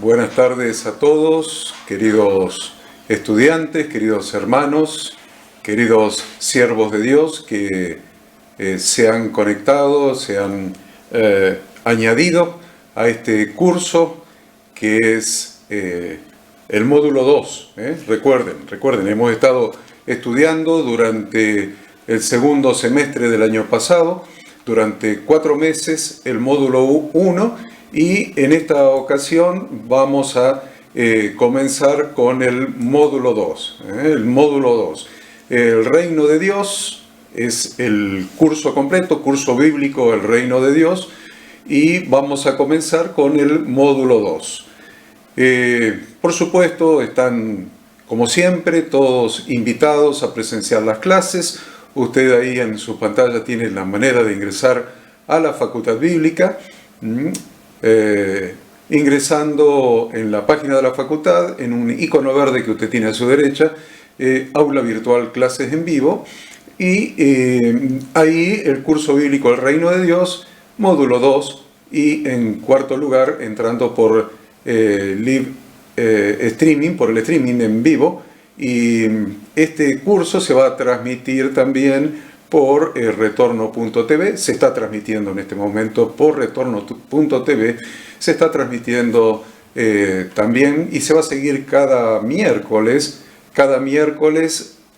Buenas tardes a todos, queridos estudiantes, queridos hermanos, queridos siervos de Dios que se han conectado, se han añadido a este curso que es el módulo 2. Recuerden, hemos estado estudiando durante el segundo semestre del año pasado, durante 4 meses, el módulo 1, y en esta ocasión vamos a comenzar con el módulo 2. El módulo 2. El reino de Dios es el curso completo, curso bíblico, el reino de Dios, y vamos a comenzar con el módulo 2. Por supuesto, están, como siempre, todos invitados a presenciar las clases. Usted ahí en su pantalla tiene la manera de ingresar a la Facultad Bíblica, ingresando en la página de la facultad, en un icono verde que usted tiene a su derecha, Aula Virtual Clases en Vivo, y ahí el curso bíblico El Reino de Dios, módulo 2, y en cuarto lugar, entrando por streaming, por el streaming en vivo, y este curso se va a transmitir también por retorno.tv, se está transmitiendo en este momento por retorno.tv, se está transmitiendo también y se va a seguir cada miércoles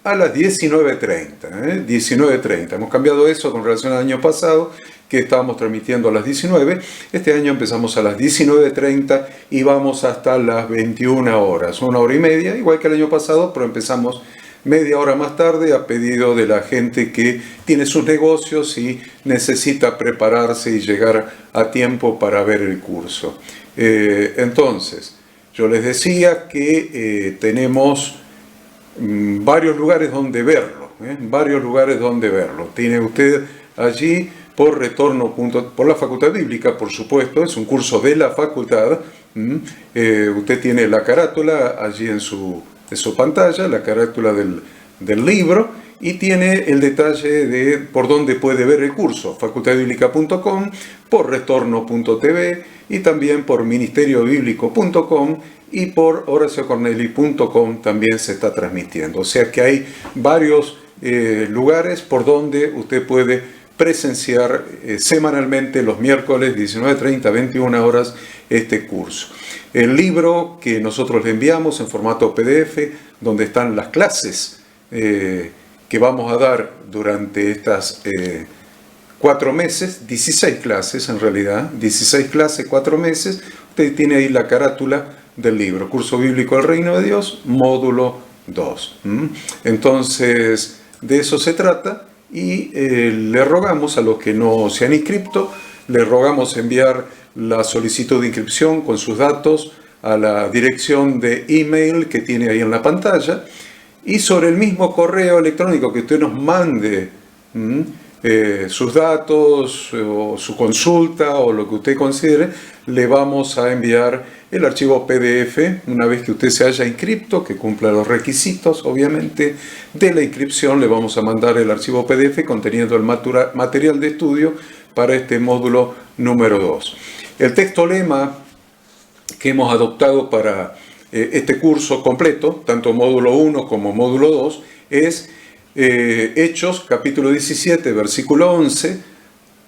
a las 19:30. 19:30. Hemos cambiado eso con relación al año pasado, que estábamos transmitiendo a las 19. Este año empezamos a las 19:30 y vamos hasta las 21 horas, 1 hora y media, igual que el año pasado, pero empezamos media hora más tarde a pedido de la gente que tiene sus negocios y necesita prepararse y llegar a tiempo para ver el curso. Entonces, yo les decía que tenemos varios lugares donde verlo, varios lugares donde verlo. Tiene usted allí por por la Facultad Bíblica, por supuesto, es un curso de la facultad. Usted tiene la carátula allí en su pantalla, la carátula del libro, y tiene el detalle de por dónde puede ver el curso: facultadbiblica.com, por retorno.tv y también por ministeriobiblico.com y por horaciocorneli.com también se está transmitiendo. O sea que hay varios lugares por donde usted puede presenciar semanalmente los miércoles 19:30, 21 horas este curso. El libro que nosotros le enviamos en formato PDF, donde están las clases que vamos a dar durante estas 4 meses, 16 clases en realidad, 16 clases, 4 meses, usted tiene ahí la carátula del libro, Curso Bíblico El Reino de Dios, módulo 2. Entonces, de eso se trata, y le rogamos a los que no se han inscrito, le rogamos enviar la solicitud de inscripción con sus datos a la dirección de email que tiene ahí en la pantalla, y sobre el mismo correo electrónico que usted nos mande sus datos o su consulta o lo que usted considere, le vamos a enviar el archivo PDF. Una vez que usted se haya inscrito, que cumpla los requisitos obviamente de la inscripción, le vamos a mandar el archivo PDF conteniendo el material de estudio para este módulo número 2. El texto lema que hemos adoptado para este curso completo, tanto módulo 1 como módulo 2, es Hechos, capítulo 17, versículo 11,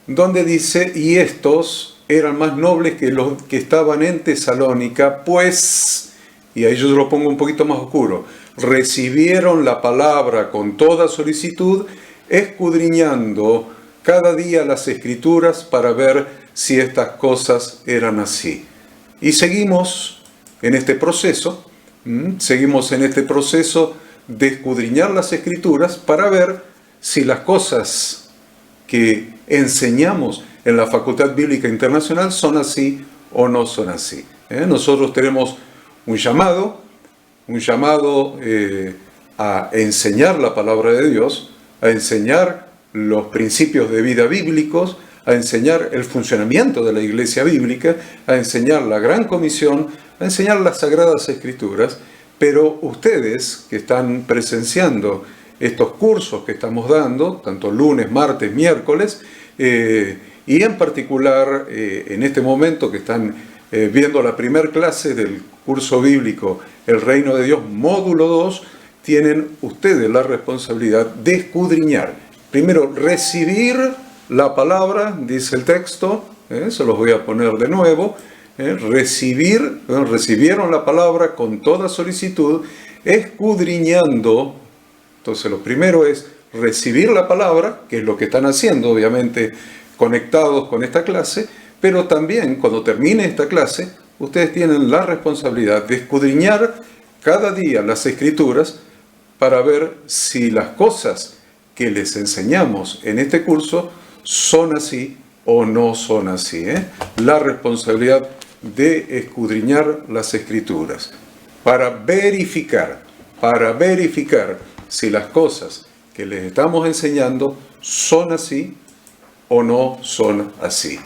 donde dice: y estos eran más nobles que los que estaban en Tesalónica, pues, y ahí yo lo pongo un poquito más oscuro, recibieron la palabra con toda solicitud, escudriñando cada día las Escrituras para ver si estas cosas eran así. Y seguimos en este proceso, de escudriñar las Escrituras para ver si las cosas que enseñamos en la Facultad Bíblica Internacional son así o no son así. Nosotros tenemos un llamado a enseñar la palabra de Dios, a enseñar los principios de vida bíblicos, a enseñar el funcionamiento de la iglesia bíblica, a enseñar la gran comisión, a enseñar las sagradas escrituras. Pero ustedes que están presenciando estos cursos que estamos dando, tanto lunes, martes, miércoles, y en particular en este momento que están viendo la primera clase del curso bíblico El Reino de Dios, módulo 2, tienen ustedes la responsabilidad de escudriñar. Primero, recibir la palabra, dice el texto, se los voy a poner de nuevo, recibieron la palabra con toda solicitud, escudriñando. Entonces lo primero es recibir la palabra, que es lo que están haciendo, obviamente conectados con esta clase, pero también cuando termine esta clase, ustedes tienen la responsabilidad de escudriñar cada día las Escrituras para ver si las cosas que les enseñamos en este curso son así o no son así. La responsabilidad de escudriñar las Escrituras para verificar si las cosas que les estamos enseñando son así o no son así.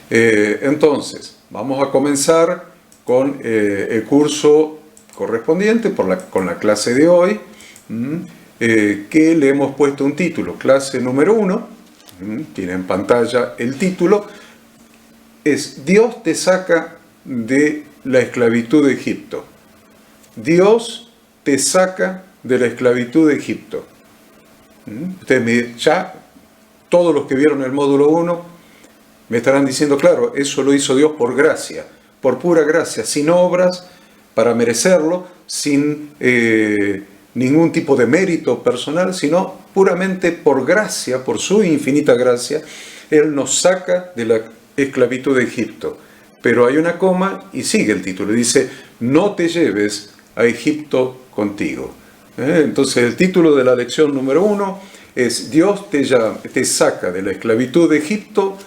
Entonces, vamos a comenzar con el curso correspondiente con la clase de hoy, que le hemos puesto un título, clase número 1, tiene en pantalla el título, es Dios te saca de la esclavitud de Egipto. Dios te saca de la esclavitud de Egipto. Ustedes ya, todos los que vieron el módulo 1, me estarán diciendo, claro, eso lo hizo Dios por gracia, por pura gracia, sin obras para merecerlo, sin ningún tipo de mérito personal, sino puramente por gracia, por su infinita gracia, Él nos saca de la esclavitud de Egipto. Pero hay una coma y sigue el título, dice, no te lleves a Egipto contigo. Entonces el título de la lección número 1 es Dios te saca de la esclavitud de Egipto,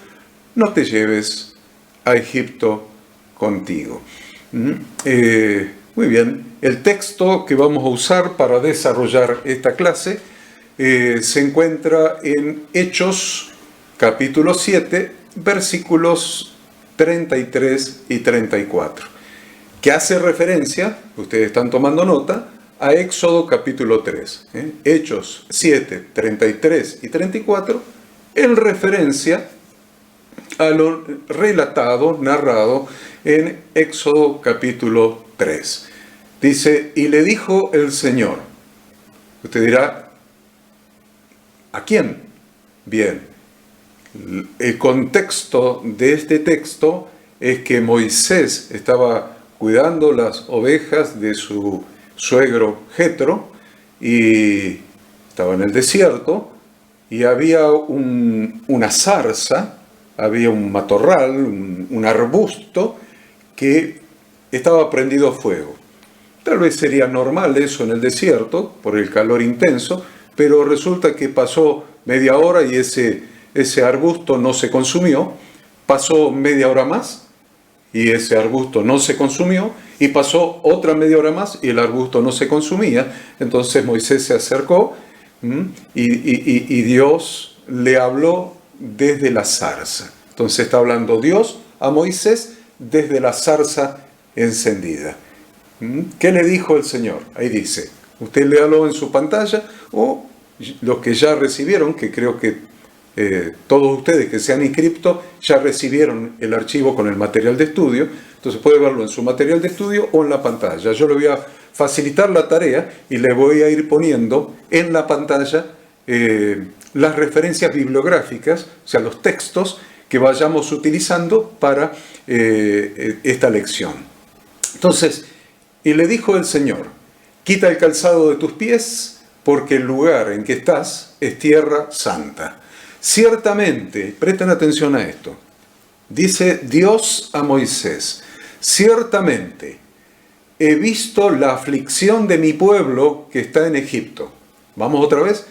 no te lleves a Egipto contigo. Muy bien, el texto que vamos a usar para desarrollar esta clase se encuentra en Hechos capítulo 7, versículos 33 y 34, que hace referencia, ustedes están tomando nota, a Éxodo capítulo 3. Hechos 7, 33 y 34, en referencia a lo relatado, narrado en Éxodo capítulo 3. Dice, y le dijo el Señor. Usted dirá, ¿a quién? Bien, el contexto de este texto es que Moisés estaba cuidando las ovejas de su suegro Jetro y estaba en el desierto y había una zarza, había un matorral, un arbusto que estaba prendido a fuego. Tal vez sería normal eso en el desierto por el calor intenso, pero resulta que pasó media hora y ese arbusto no se consumió, pasó media hora más y ese arbusto no se consumió, y pasó otra media hora más y el arbusto no se consumía. Entonces Moisés se acercó y Dios le habló desde la zarza. Entonces está hablando Dios a Moisés desde la zarza encendida. ¿Qué le dijo el Señor? Ahí dice, usted léalo en su pantalla, o los que ya recibieron, que creo que todos ustedes que se han inscrito ya recibieron el archivo con el material de estudio, entonces puede verlo en su material de estudio o en la pantalla. Yo le voy a facilitar la tarea y le voy a ir poniendo en la pantalla las referencias bibliográficas, o sea, los textos que vayamos utilizando para esta lección. Entonces, y le dijo el Señor, quita el calzado de tus pies, porque el lugar en que estás es tierra santa. Ciertamente, presten atención a esto, dice Dios a Moisés, ciertamente he visto la aflicción de mi pueblo que está en Egipto. Vamos otra vez.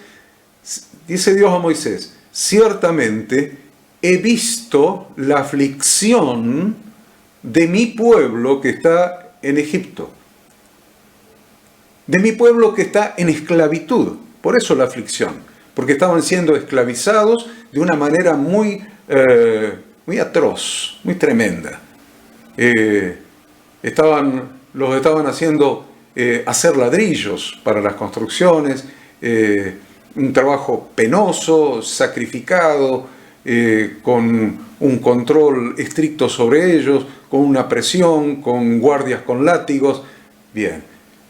Dice Dios a Moisés, ciertamente he visto la aflicción de mi pueblo que está en Egipto. De mi pueblo que está en esclavitud. Por eso la aflicción. Porque estaban siendo esclavizados de una manera muy atroz, muy tremenda. Los estaban haciendo hacer ladrillos para las construcciones, un trabajo penoso, sacrificado, con un control estricto sobre ellos, con una presión, con guardias con látigos. Bien,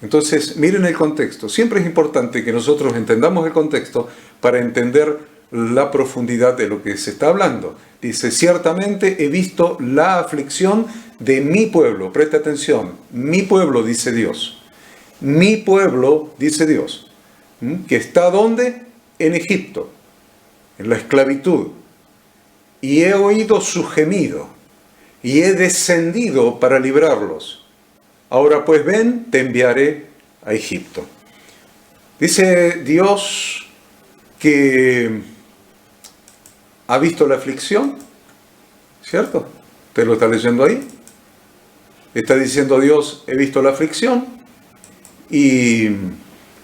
entonces miren el contexto. Siempre es importante que nosotros entendamos el contexto para entender la profundidad de lo que se está hablando. Dice, ciertamente he visto la aflicción de mi pueblo. Presta atención, mi pueblo, dice Dios. Mi pueblo, dice Dios, que está ¿dónde? En Egipto, en la esclavitud. Y he oído su gemido, y he descendido para librarlos. Ahora pues ven, te enviaré a Egipto. Dice Dios que ha visto la aflicción, ¿cierto? ¿Usted lo está leyendo ahí? Está diciendo Dios, he visto la aflicción. ¿Y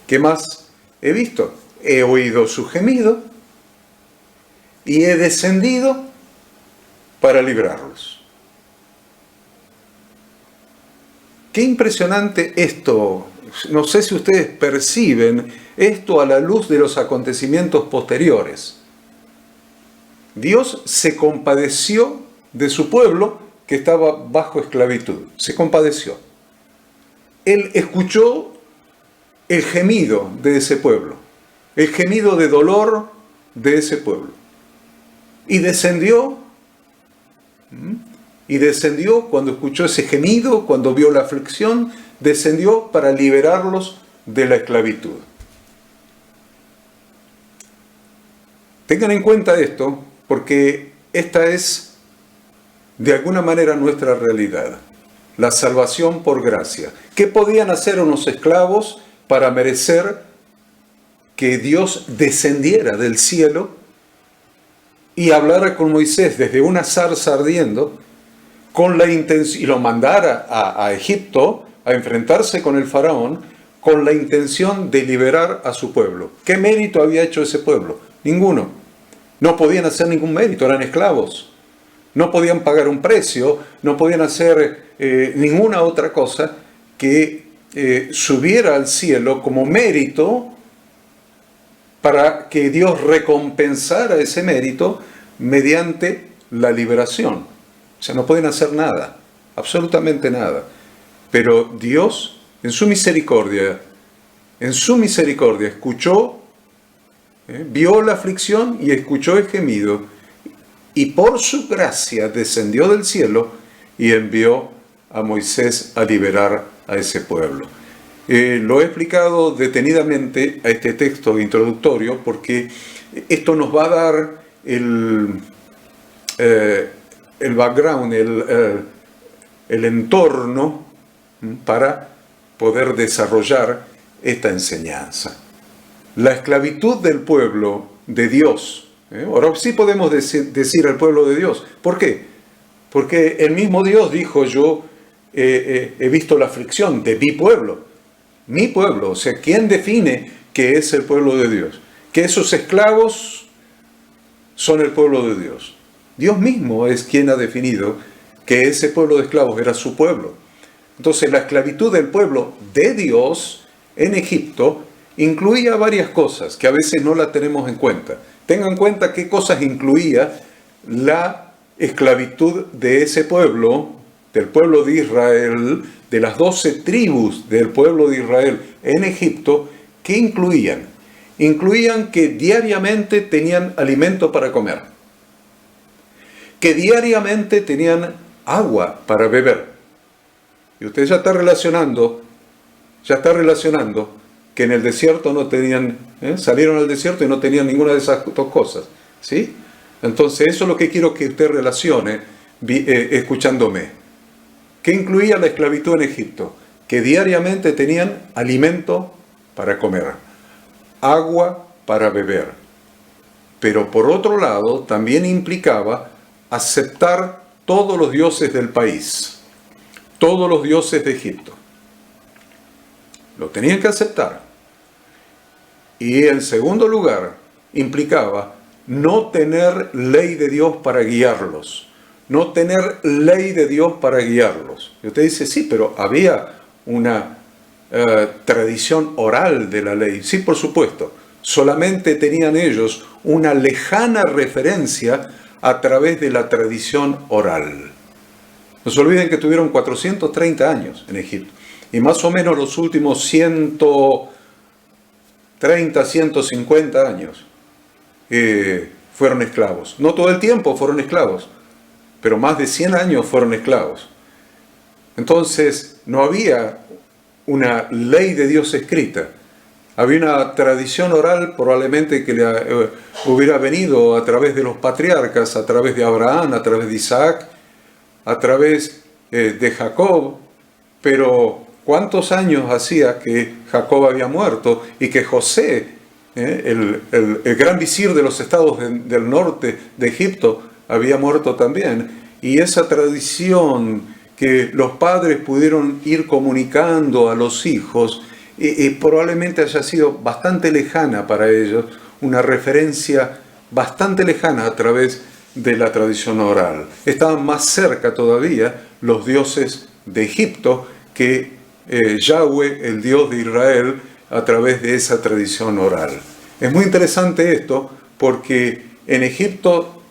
qué más he visto? He oído su gemido y he descendido para librarlos. Qué impresionante esto. No sé si ustedes perciben esto a la luz de los acontecimientos posteriores. Dios se compadeció de su pueblo que estaba bajo esclavitud. Se compadeció. Él escuchó el gemido de ese pueblo, el gemido de dolor de ese pueblo. Y descendió cuando escuchó ese gemido, cuando vio la aflicción, descendió para liberarlos de la esclavitud. Tengan en cuenta esto, porque esta es de alguna manera nuestra realidad. La salvación por gracia. ¿Qué podían hacer unos esclavos para merecer que Dios descendiera del cielo y hablara con Moisés desde una zarza ardiendo con la intención, y lo mandara a Egipto a enfrentarse con el faraón con la intención de liberar a su pueblo? ¿Qué mérito había hecho ese pueblo? Ninguno. No podían hacer ningún mérito, eran esclavos. No podían pagar un precio, no podían hacer ninguna otra cosa que subiera al cielo como mérito para que Dios recompensara ese mérito mediante la liberación. O sea, no pueden hacer nada, absolutamente nada. Pero Dios, en su misericordia, escuchó, vio la aflicción y escuchó el gemido, y por su gracia descendió del cielo y envió a Moisés a liberar a ese pueblo. Lo he explicado detenidamente a este texto introductorio porque esto nos va a dar el background, el entorno para poder desarrollar esta enseñanza. La esclavitud del pueblo de Dios. Ahora sí podemos decir al pueblo de Dios. ¿Por qué? Porque el mismo Dios dijo, yo he visto la aflicción de mi pueblo. Mi pueblo, o sea, ¿quién define que es el pueblo de Dios? Que esos esclavos son el pueblo de Dios. Dios mismo es quien ha definido que ese pueblo de esclavos era su pueblo. Entonces la esclavitud del pueblo de Dios en Egipto incluía varias cosas que a veces no la tenemos en cuenta. Tengan en cuenta qué cosas incluía la esclavitud de ese pueblo, del pueblo de Israel, de las 12 tribus del pueblo de Israel en Egipto. ¿Qué incluían? Incluían que diariamente tenían alimento para comer, que diariamente tenían agua para beber. Y usted ya está relacionando que en el desierto no tenían, salieron al desierto y no tenían ninguna de esas dos cosas, ¿sí? Entonces eso es lo que quiero que usted relacione escuchándome. ¿Qué incluía la esclavitud en Egipto? Que diariamente tenían alimento para comer, agua para beber. Pero por otro lado también implicaba aceptar todos los dioses del país, todos los dioses de Egipto. Lo tenían que aceptar. Y en segundo lugar, implicaba no tener ley de Dios para guiarlos. No tener ley de Dios para guiarlos. Y usted dice, sí, pero había una tradición oral de la ley. Sí, por supuesto. Solamente tenían ellos una lejana referencia a través de la tradición oral. No se olviden que tuvieron 430 años en Egipto, y más o menos los últimos 130, 150 años fueron esclavos. No todo el tiempo fueron esclavos, pero más de 100 años fueron esclavos. Entonces, no había una ley de Dios escrita. Había una tradición oral probablemente que le hubiera venido a través de los patriarcas, a través de Abraham, a través de Isaac, a través de Jacob. Pero ¿cuántos años hacía que Jacob había muerto y que José, el gran visir de los estados del norte de Egipto, había muerto también? Y esa tradición que los padres pudieron ir comunicando a los hijos, probablemente haya sido bastante lejana para ellos, una referencia bastante lejana a través de la tradición oral. Estaban más cerca todavía los dioses de Egipto que Yahweh, el Dios de Israel, a través de esa tradición oral. Es muy interesante esto porque en Egipto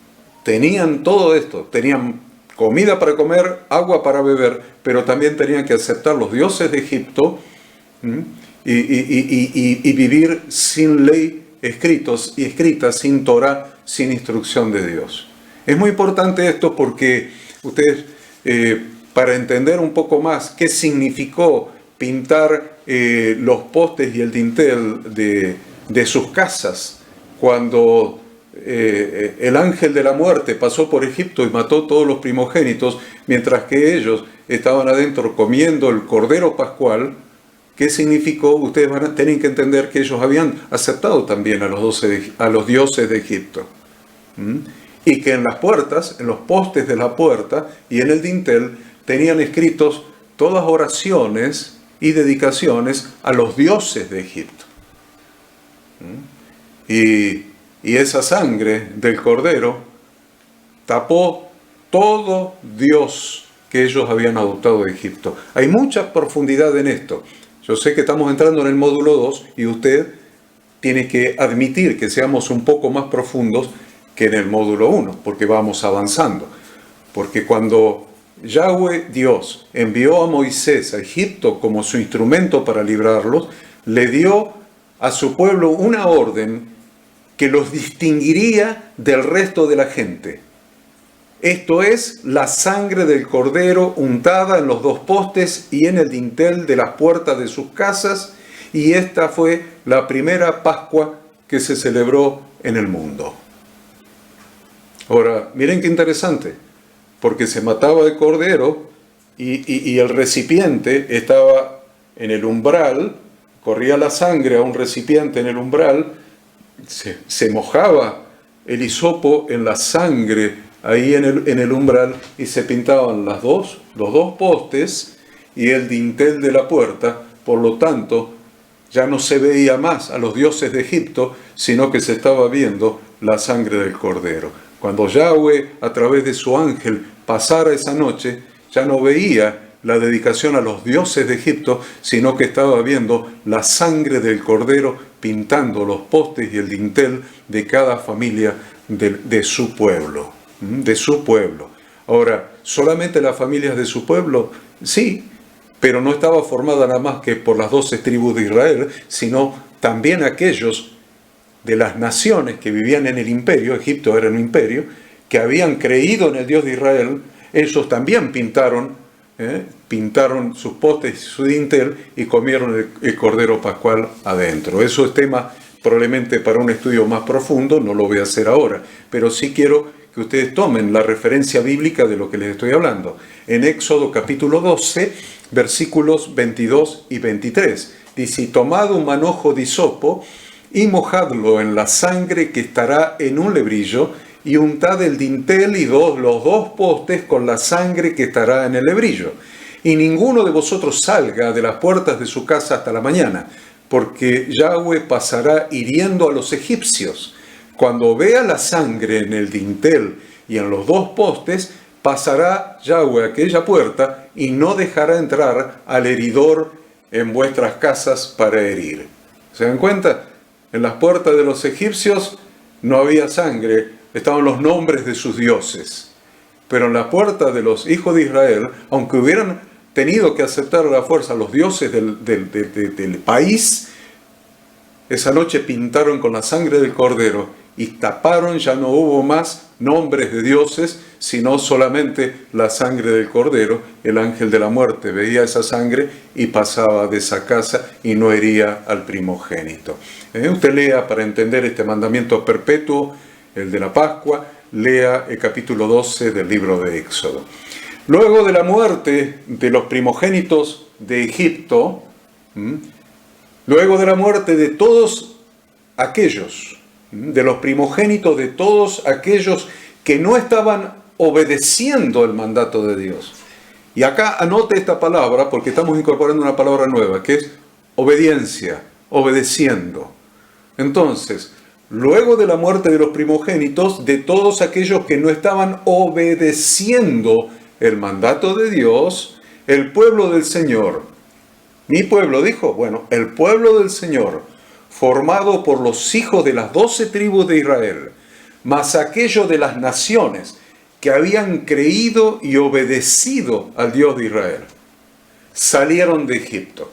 tenían todo esto, tenían comida para comer, agua para beber, pero también tenían que aceptar los dioses de Egipto y vivir sin ley escrita, sin Torah, sin instrucción de Dios. Es muy importante esto porque ustedes, para entender un poco más qué significó pintar los postes y el dintel de sus casas cuando el ángel de la muerte pasó por Egipto y mató todos los primogénitos, mientras que ellos estaban adentro comiendo el cordero pascual. ¿Qué significó? Ustedes tienen que entender que ellos habían aceptado también a los dioses de Egipto. Y que en las puertas, en los postes de la puerta y en el dintel, tenían escritos todas oraciones y dedicaciones a los dioses de Egipto. Y esa sangre del cordero tapó todo Dios que ellos habían adoptado de Egipto. Hay mucha profundidad en esto. Yo sé que estamos entrando en el módulo 2 y usted tiene que admitir que seamos un poco más profundos que en el módulo 1, porque vamos avanzando. Porque cuando Yahweh Dios envió a Moisés a Egipto como su instrumento para librarlos, le dio a su pueblo una orden que los distinguiría del resto de la gente. Esto es la sangre del cordero untada en los dos postes y en el dintel de las puertas de sus casas, y esta fue la primera Pascua que se celebró en el mundo. Ahora, miren qué interesante, porque se mataba el cordero y el recipiente estaba en el umbral, corría la sangre a un recipiente en el umbral, se mojaba el hisopo en la sangre ahí en el umbral y se pintaban los dos postes y el dintel de la puerta. Por lo tanto, ya no se veía más a los dioses de Egipto, sino que se estaba viendo la sangre del cordero. Cuando Yahweh, a través de su ángel, pasara esa noche, ya no veía la dedicación a los dioses de Egipto, sino que estaba viendo la sangre del cordero pintando los postes y el dintel de cada familia de su pueblo. Ahora, ¿solamente las familias de su pueblo? Sí, pero no estaba formada nada más que por las 12 tribus de Israel, sino también aquellos de las naciones que vivían en el imperio. Egipto era un imperio, que habían creído en el Dios de Israel. Ellos también pintaron sus postes y su dintel y comieron el cordero pascual adentro. Eso es tema probablemente para un estudio más profundo, no lo voy a hacer ahora, pero sí quiero que ustedes tomen la referencia bíblica de lo que les estoy hablando. En Éxodo capítulo 12, versículos 22 y 23, dice: tomad un manojo de hisopo y mojadlo en la sangre que estará en un lebrillo, y untad el dintel y los dos postes con la sangre que estará en el lebrillo. Y ninguno de vosotros salga de las puertas de su casa hasta la mañana, porque Yahweh pasará hiriendo a los egipcios. Cuando vea la sangre en el dintel y en los dos postes, pasará Yahweh aquella puerta y no dejará entrar al heridor en vuestras casas para herir. ¿Se dan cuenta? En las puertas de los egipcios no había sangre, estaban los nombres de sus dioses. Pero en la puerta de los hijos de Israel, aunque hubieran tenido que aceptar a la fuerza los dioses del país, esa noche pintaron con la sangre del cordero y taparon, ya no hubo más nombres de dioses, sino solamente la sangre del cordero. El ángel de la muerte veía esa sangre y pasaba de esa casa y no hería al primogénito. Usted lea para entender este mandamiento perpetuo, el de la Pascua, lea el capítulo 12 del libro de Éxodo. Luego de la muerte de los primogénitos de Egipto, luego de la muerte de todos aquellos, de los primogénitos de todos aquellos que no estaban obedeciendo el mandato de Dios. Y acá anote esta palabra porque estamos incorporando una palabra nueva, que es obediencia, obedeciendo. Entonces, luego de la muerte de los primogénitos, de todos aquellos que no estaban obedeciendo el mandato de Dios, el pueblo del Señor, mi pueblo dijo, bueno, el pueblo del Señor, formado por los hijos de las 12 tribus de Israel, más aquellos de las naciones que habían creído y obedecido al Dios de Israel, salieron de Egipto.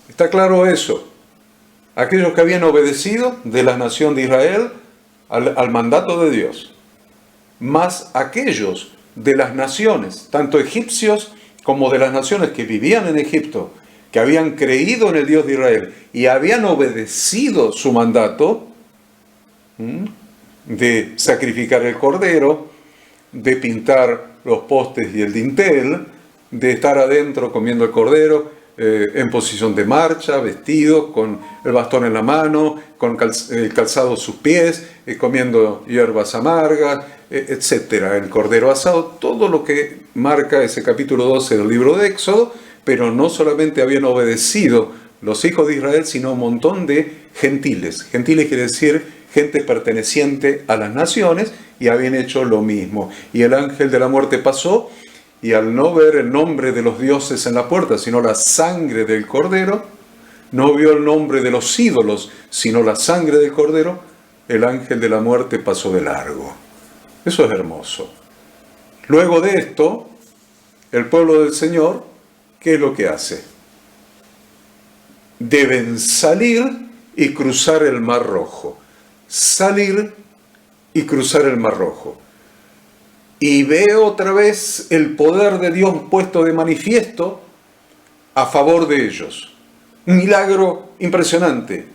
¿Está claro eso? Aquellos que habían obedecido de la nación de Israel al mandato de Dios, más aquellos de las naciones, tanto egipcios como de las naciones que vivían en Egipto, que habían creído en el Dios de Israel y habían obedecido su mandato de sacrificar el cordero, de pintar los postes y el dintel, de estar adentro comiendo el cordero, en posición de marcha, vestido, con el bastón en la mano, con calzado sus pies, comiendo hierbas amargas, etcétera, el cordero asado, todo lo que marca ese capítulo 12 del libro de Éxodo. Pero no solamente habían obedecido los hijos de Israel, sino un montón de gentiles. Gentiles quiere decir gente perteneciente a las naciones, y habían hecho lo mismo. Y el ángel de la muerte pasó, y al no ver el nombre de los dioses en la puerta, sino la sangre del cordero, no vio el nombre de los ídolos, sino la sangre del cordero, el ángel de la muerte pasó de largo. Eso es hermoso. Luego de esto, el pueblo del Señor, ¿qué es lo que hace? Deben salir y cruzar el Mar Rojo. Salir y cruzar el Mar Rojo. Y ve otra vez el poder de Dios puesto de manifiesto a favor de ellos. Un milagro impresionante.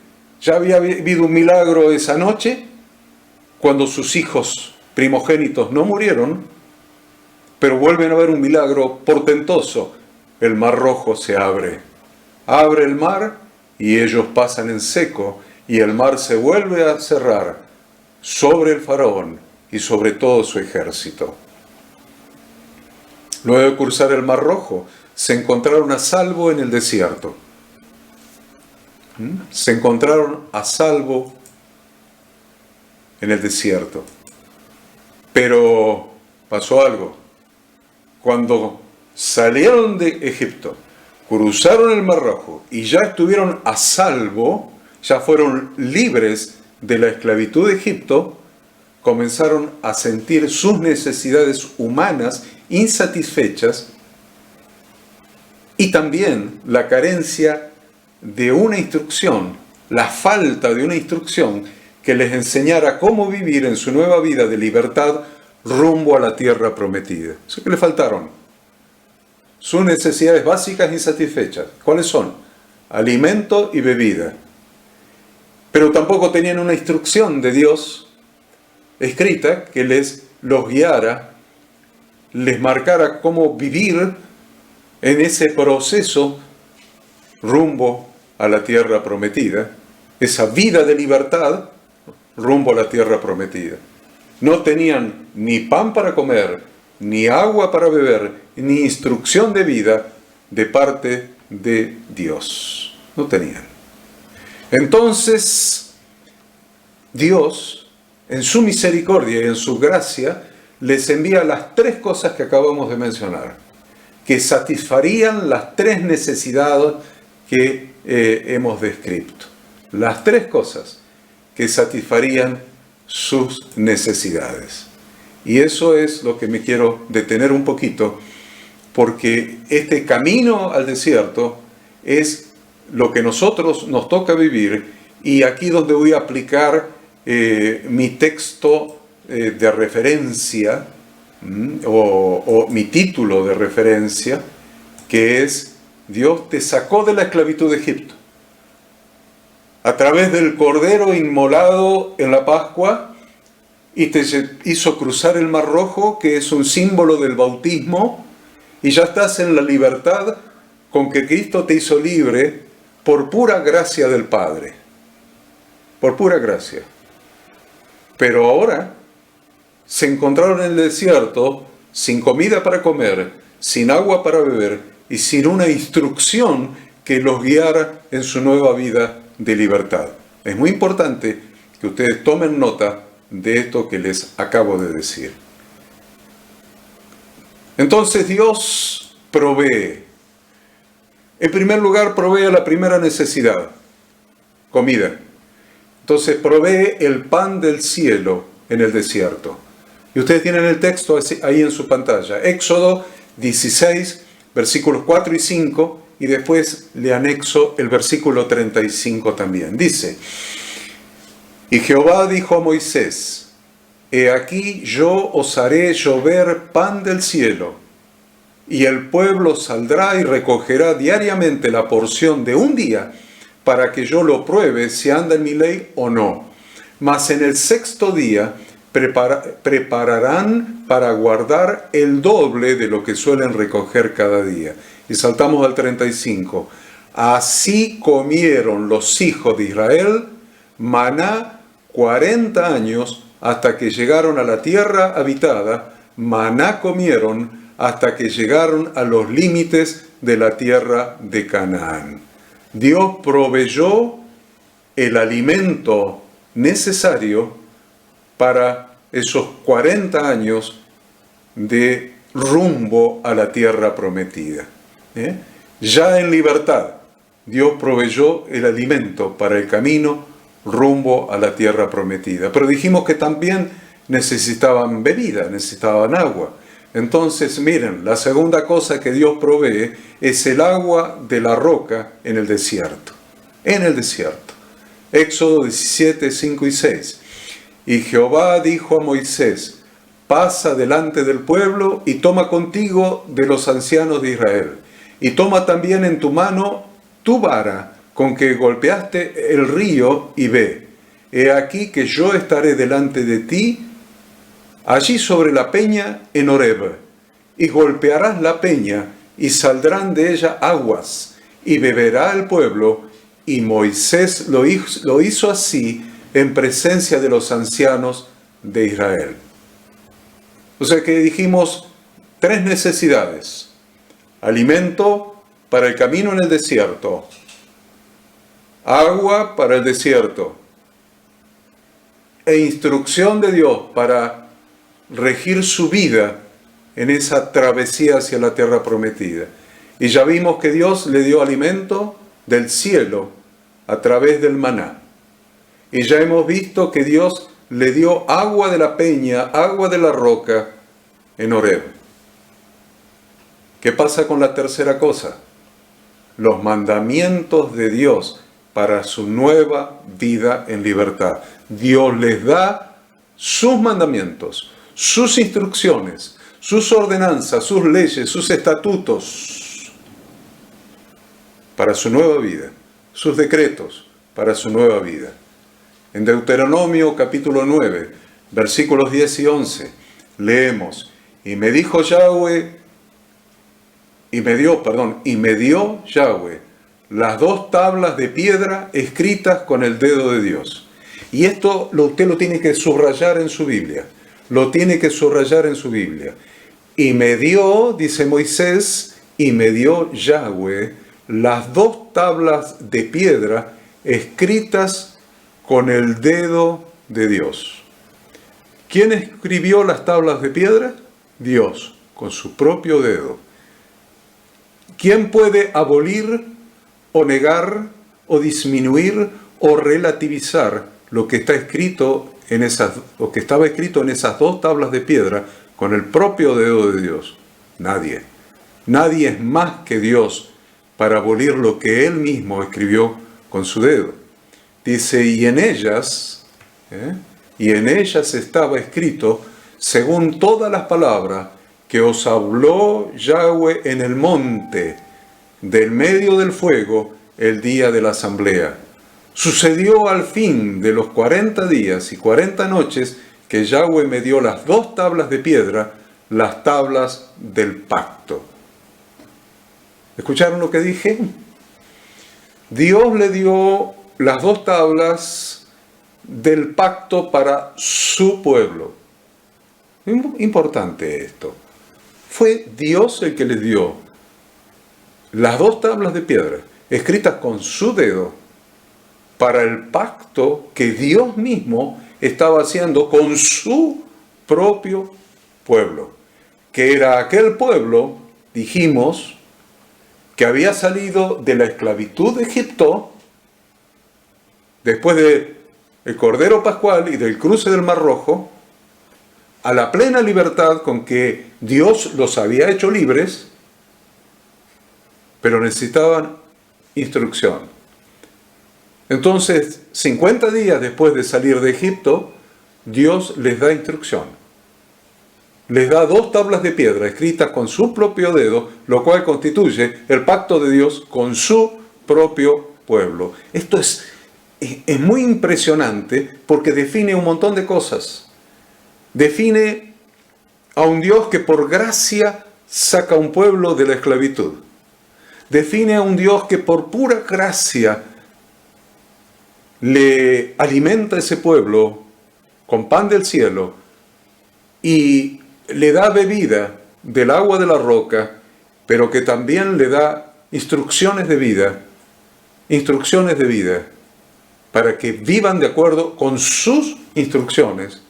Ya había habido un milagro esa noche, cuando sus hijos primogénitos no murieron, pero vuelven a ver un milagro portentoso. El Mar Rojo se abre. Abre el mar y ellos pasan en seco, y el mar se vuelve a cerrar sobre el faraón y sobre todo su ejército. Luego de cruzar el Mar Rojo, se encontraron a salvo en el desierto. Se encontraron a salvo en el desierto. Pero pasó algo. Cuando salieron de Egipto, cruzaron el Mar Rojo y ya estuvieron a salvo, ya fueron libres de la esclavitud de Egipto, comenzaron a sentir sus necesidades humanas insatisfechas y también la carencia de una instrucción, la falta de una instrucción que les enseñara cómo vivir en su nueva vida de libertad rumbo a la tierra prometida. Eso que le faltaron. Sus necesidades básicas insatisfechas. ¿Cuáles son? Alimento y bebida. Pero tampoco tenían una instrucción de Dios escrita que los guiara, les marcara cómo vivir en ese proceso rumbo a la tierra prometida, esa vida de libertad rumbo a la tierra prometida. No tenían ni pan para comer, ni agua para beber, ni instrucción de vida de parte de Dios. No tenían. Entonces, Dios, en su misericordia y en su gracia, les envía las tres cosas que acabamos de mencionar, que satisfarían las tres necesidades que hemos descrito. Las tres cosas que satisfarían sus necesidades. Y eso es lo que me quiero detener un poquito, porque este camino al desierto es lo que nosotros nos toca vivir, y aquí donde voy a aplicar mi texto de referencia, o mi título de referencia, que es: Dios te sacó de la esclavitud de Egipto a través del Cordero inmolado en la Pascua, y te hizo cruzar el Mar Rojo, que es un símbolo del bautismo, y ya estás en la libertad con que Cristo te hizo libre por pura gracia del Padre. Por pura gracia. Pero ahora se encontraron en el desierto sin comida para comer, sin agua para beber y sin una instrucción que los guiara en su nueva vida de libertad. Es muy importante que ustedes tomen nota de esto que les acabo de decir. Entonces Dios provee. En primer lugar, provee a la primera necesidad: comida. Entonces provee el pan del cielo en el desierto. Y ustedes tienen el texto ahí en su pantalla. Éxodo 16, versículos 4 y 5, y después le anexo el versículo 35 también. Dice: y Jehová dijo a Moisés: he aquí yo os haré llover pan del cielo, y el pueblo saldrá y recogerá diariamente la porción de un día, para que yo lo pruebe si anda en mi ley o no. Mas en el sexto día prepararán para guardar el doble de lo que suelen recoger cada día. Y saltamos al 35. Así comieron los hijos de Israel maná 40 años hasta que llegaron a la tierra habitada. Maná comieron hasta que llegaron a los límites de la tierra de Canaán. Dios proveyó el alimento necesario para esos 40 años de rumbo a la tierra prometida. Ya en libertad, Dios proveyó el alimento para el camino rumbo a la tierra prometida. Pero dijimos que también necesitaban bebida, necesitaban agua. Entonces, miren, la segunda cosa que Dios provee es el agua de la roca en el desierto. En el desierto. Éxodo 17, 5 y 6. Y Jehová dijo a Moisés: pasa delante del pueblo y toma contigo de los ancianos de Israel. Y toma también en tu mano tu vara con que golpeaste el río y ve. He aquí que yo estaré delante de ti allí sobre la peña en Horeb, y golpearás la peña, y saldrán de ella aguas, y beberá el pueblo. Y Moisés lo hizo así en presencia de los ancianos de Israel. O sea que dijimos 3 necesidades: alimento para el camino en el desierto, agua para el desierto, e instrucción de Dios para regir su vida en esa travesía hacia la tierra prometida. Y ya vimos que Dios le dio alimento del cielo a través del maná. Y ya hemos visto que Dios le dio agua de la peña, agua de la roca en Horeb. ¿Qué pasa con la tercera cosa? Los mandamientos de Dios para su nueva vida en libertad. Dios les da sus mandamientos, sus instrucciones, sus ordenanzas, sus leyes, sus estatutos para su nueva vida, sus decretos para su nueva vida. En Deuteronomio capítulo 9, versículos 10 y 11, leemos: y me dijo Yahweh, y me dio Yahweh las 2 tablas de piedra escritas con el dedo de Dios. Y esto usted lo tiene que subrayar en su Biblia. Lo tiene que subrayar en su Biblia. Y me dio, dice Moisés, y me dio Yahweh las 2 tablas de piedra escritas con el dedo de Dios. ¿Quién escribió las tablas de piedra? Dios, con su propio dedo. ¿Quién puede abolir o negar o disminuir o relativizar lo que está escrito lo que estaba escrito en esas 2 tablas de piedra con el propio dedo de Dios? Nadie. Nadie es más que Dios para abolir lo que Él mismo escribió con su dedo. Dice, y en ellas estaba escrito, según todas las palabras que os habló Yahweh en el monte, del medio del fuego, el día de la asamblea. Sucedió al fin de los 40 días y 40 noches que Yahweh me dio las 2 tablas de piedra, las tablas del pacto. ¿Escucharon lo que dije? Dios le dio las 2 tablas del pacto para su pueblo. Importante esto. Fue Dios el que les dio las 2 tablas de piedra, escritas con su dedo, para el pacto que Dios mismo estaba haciendo con su propio pueblo, que era aquel pueblo, dijimos, que había salido de la esclavitud de Egipto, después del Cordero Pascual y del cruce del Mar Rojo, a la plena libertad con que Dios los había hecho libres, pero necesitaban instrucción. Entonces, 50 días después de salir de Egipto, Dios les da instrucción. Les da 2 tablas de piedra escritas con su propio dedo, lo cual constituye el pacto de Dios con su propio pueblo. Esto es muy impresionante porque define un montón de cosas. Define a un Dios que por gracia saca a un pueblo de la esclavitud. Define a un Dios que por pura gracia le alimenta a ese pueblo con pan del cielo y le da bebida del agua de la roca, pero que también le da instrucciones de vida para que vivan de acuerdo con sus instrucciones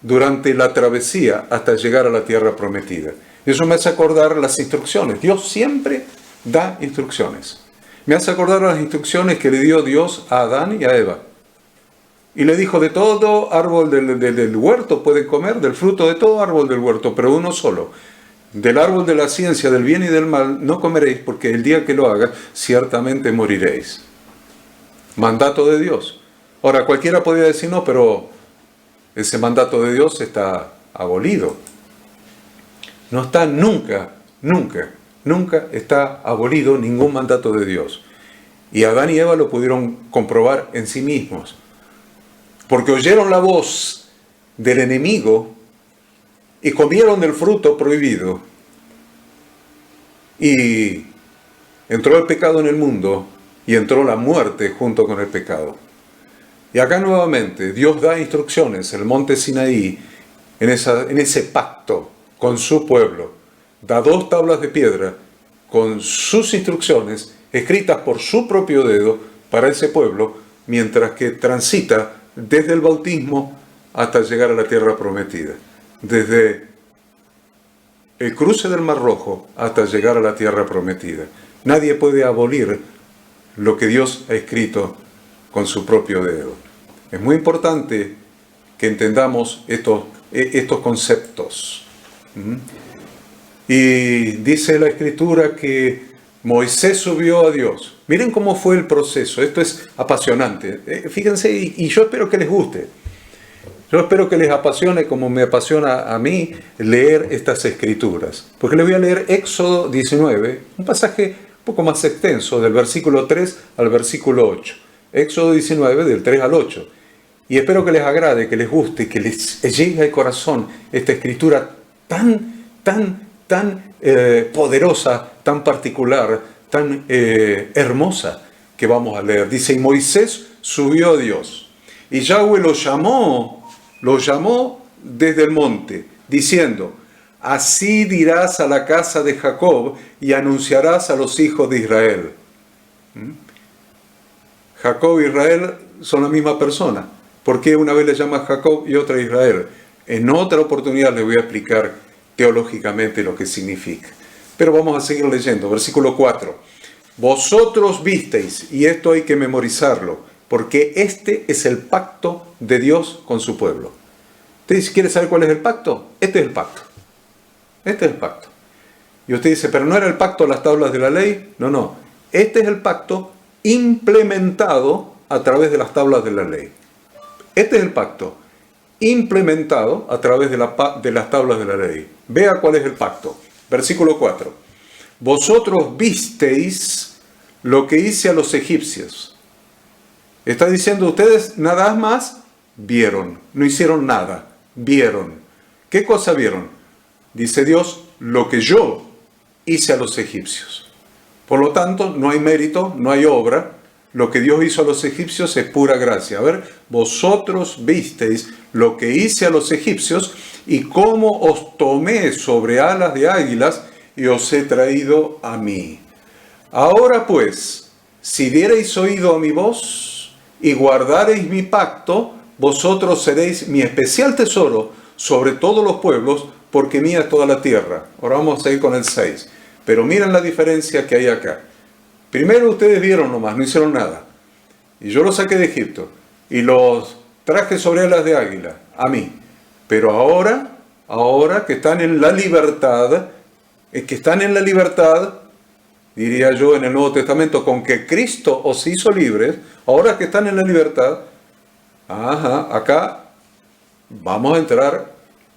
durante la travesía hasta llegar a la tierra prometida. Eso me hace acordar las instrucciones. Dios siempre da instrucciones. Me hace acordar las instrucciones que le dio Dios a Adán y a Eva. Y le dijo, de todo árbol del huerto pueden comer, del fruto de todo árbol del huerto, pero uno solo. Del árbol de la ciencia del bien y del mal no comeréis, porque el día que lo hagas, ciertamente moriréis. Mandato de Dios. Ahora, cualquiera podría decir, no, pero ese mandato de Dios está abolido. No está nunca está abolido ningún mandato de Dios. Y Adán y Eva lo pudieron comprobar en sí mismos. Porque oyeron la voz del enemigo y comieron del fruto prohibido. Y entró el pecado en el mundo y entró la muerte junto con el pecado. Y acá nuevamente Dios da instrucciones en el monte Sinaí, en ese pacto con su pueblo. Da 2 tablas de piedra con sus instrucciones escritas por su propio dedo para ese pueblo, mientras que transita desde el bautismo hasta llegar a la tierra prometida. Desde el cruce del Mar Rojo hasta llegar a la tierra prometida. Nadie puede abolir lo que Dios ha escrito con su propio dedo. Es muy importante que entendamos estos conceptos. Y dice la Escritura que Moisés subió a Dios. Miren cómo fue el proceso. Esto es apasionante. Fíjense, y yo espero que les guste. Yo espero que les apasione como me apasiona a mí leer estas escrituras. Porque les voy a leer Éxodo 19, un pasaje un poco más extenso, del versículo 3 al versículo 8. Éxodo 19, del 3 al 8. Y espero que les agrade, que les guste, que les llegue al corazón esta escritura tan poderosa, tan particular, tan hermosa que vamos a leer. Dice, y Moisés subió a Dios, y Yahweh lo llamó desde el monte, diciendo, así dirás a la casa de Jacob y anunciarás a los hijos de Israel. Jacob e Israel son la misma persona. ¿Por qué una vez le llama Jacob y otra Israel? En otra oportunidad les voy a explicar teológicamente lo que significa. Pero vamos a seguir leyendo. Versículo 4. Vosotros visteis, y esto hay que memorizarlo, porque este es el pacto de Dios con su pueblo. Usted dice, ¿quiere saber cuál es el pacto? Este es el pacto. Este es el pacto. Y usted dice, ¿pero no era el pacto las tablas de la ley? No, no. Este es el pacto implementado a través de las tablas de la ley. Este es el pacto implementado a través de las tablas de la ley. Vea cuál es el pacto. Versículo 4. Vosotros visteis lo que hice a los egipcios. Está diciendo, ustedes nada más vieron, no hicieron nada, vieron. ¿Qué cosa vieron? Dice Dios, lo que yo hice a los egipcios. Por lo tanto, no hay mérito, no hay obra. Lo que Dios hizo a los egipcios es pura gracia. A ver, vosotros visteis lo que hice a los egipcios y cómo os tomé sobre alas de águilas y os he traído a mí. Ahora pues, si diereis oído a mi voz y guardareis mi pacto, vosotros seréis mi especial tesoro sobre todos los pueblos, porque mía es toda la tierra. Ahora vamos a ir con el 6. Pero miren la diferencia que hay acá. Primero ustedes vieron nomás, no hicieron nada. Y yo los saqué de Egipto y los traje sobre alas de águila, a mí. Pero ahora que están en la libertad, diría yo en el Nuevo Testamento, con que Cristo os hizo libres, ahora que están en la libertad, acá vamos a entrar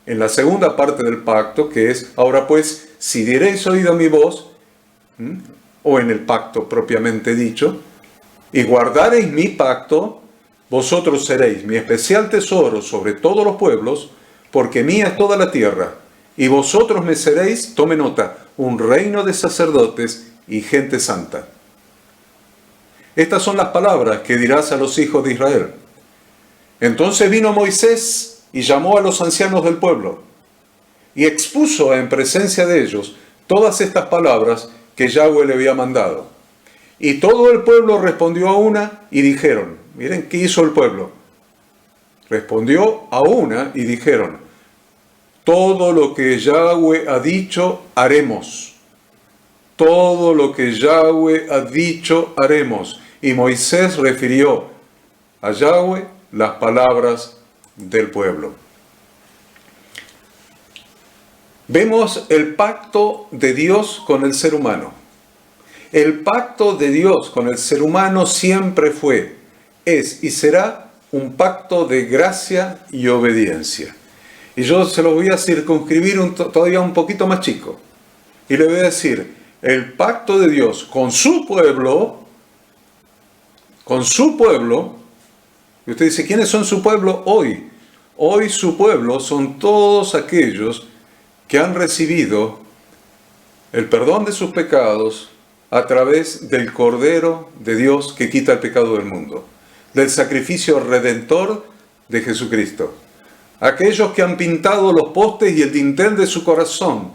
en la segunda parte del pacto, que es, ahora pues, si diereis oído a mi voz, o en el pacto propiamente dicho, y guardareis mi pacto, vosotros seréis mi especial tesoro sobre todos los pueblos, porque mía es toda la tierra, y vosotros me seréis, tome nota, un reino de sacerdotes y gente santa. Estas son las palabras que dirás a los hijos de Israel. Entonces vino Moisés y llamó a los ancianos del pueblo, y expuso en presencia de ellos todas estas palabras que Yahweh le había mandado. Y todo el pueblo respondió a una y dijeron, miren qué hizo el pueblo. Respondió a una y dijeron, todo lo que Yahweh ha dicho, haremos. Todo lo que Yahweh ha dicho, haremos. Y Moisés refirió a Yahweh las palabras del pueblo. Vemos el pacto de Dios con el ser humano. El pacto de Dios con el ser humano siempre fue, es y será un pacto de gracia y obediencia. Y yo se lo voy a circunscribir todavía un poquito más chico. Y le voy a decir, el pacto de Dios con su pueblo, y usted dice, ¿quiénes son su pueblo hoy? Hoy su pueblo son todos aquellos que han recibido el perdón de sus pecados a través del Cordero de Dios que quita el pecado del mundo, del sacrificio redentor de Jesucristo. Aquellos que han pintado los postes y el dintel de su corazón,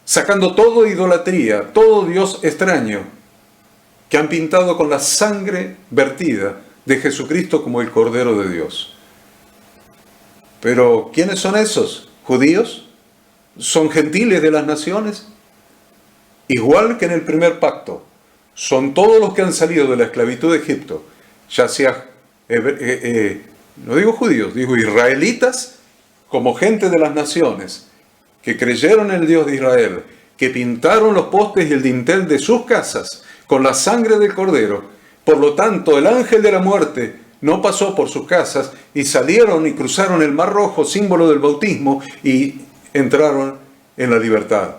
sacando toda idolatría, todo Dios extraño, que han pintado con la sangre vertida de Jesucristo como el Cordero de Dios. Pero, ¿quiénes son esos? ¿Judíos? ¿Son gentiles de las naciones? Igual que en el primer pacto, son todos los que han salido de la esclavitud de Egipto, ya sea, no digo judíos, digo israelitas, como gente de las naciones, que creyeron en el Dios de Israel, que pintaron los postes y el dintel de sus casas con la sangre del Cordero. Por lo tanto, el ángel de la muerte no pasó por sus casas y salieron y cruzaron el Mar Rojo, símbolo del bautismo, y entraron en la libertad.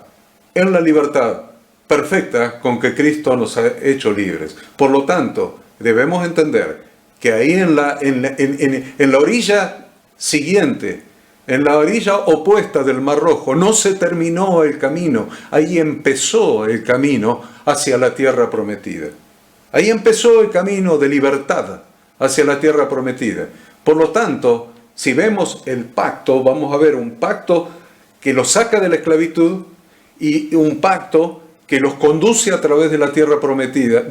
En la libertad perfecta con que Cristo nos ha hecho libres. Por lo tanto, debemos entender que ahí en la orilla siguiente, en la orilla opuesta del Mar Rojo, no se terminó el camino. Ahí empezó el camino hacia la tierra prometida. Ahí empezó el camino de libertad hacia la tierra prometida. Por lo tanto, si vemos el pacto, vamos a ver un pacto que los saca de la esclavitud y un pacto que los conduce a través de la tierra prometida,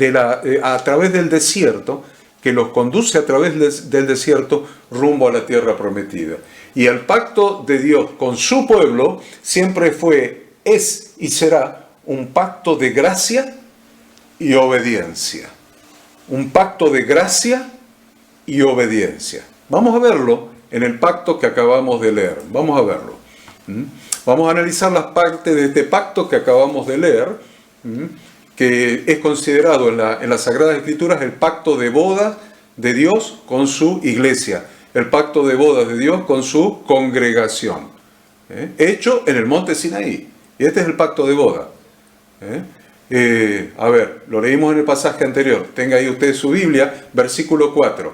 a través del desierto, que los conduce a través del desierto rumbo a la tierra prometida. Y el pacto de Dios con su pueblo siempre fue, es y será un pacto de gracia y obediencia. un pacto de gracia y obediencia. Vamos a verlo en el pacto que acabamos de leer. Vamos a verlo. Vamos a analizar las partes de este pacto que acabamos de leer, que es considerado en las Sagradas Escrituras el pacto de bodas de Dios con su iglesia, el pacto de bodas de Dios con su congregación, hecho en el monte Sinaí. Y este es el pacto de boda. A ver, lo leímos en el pasaje anterior. Tenga ahí usted su Biblia, versículo 4.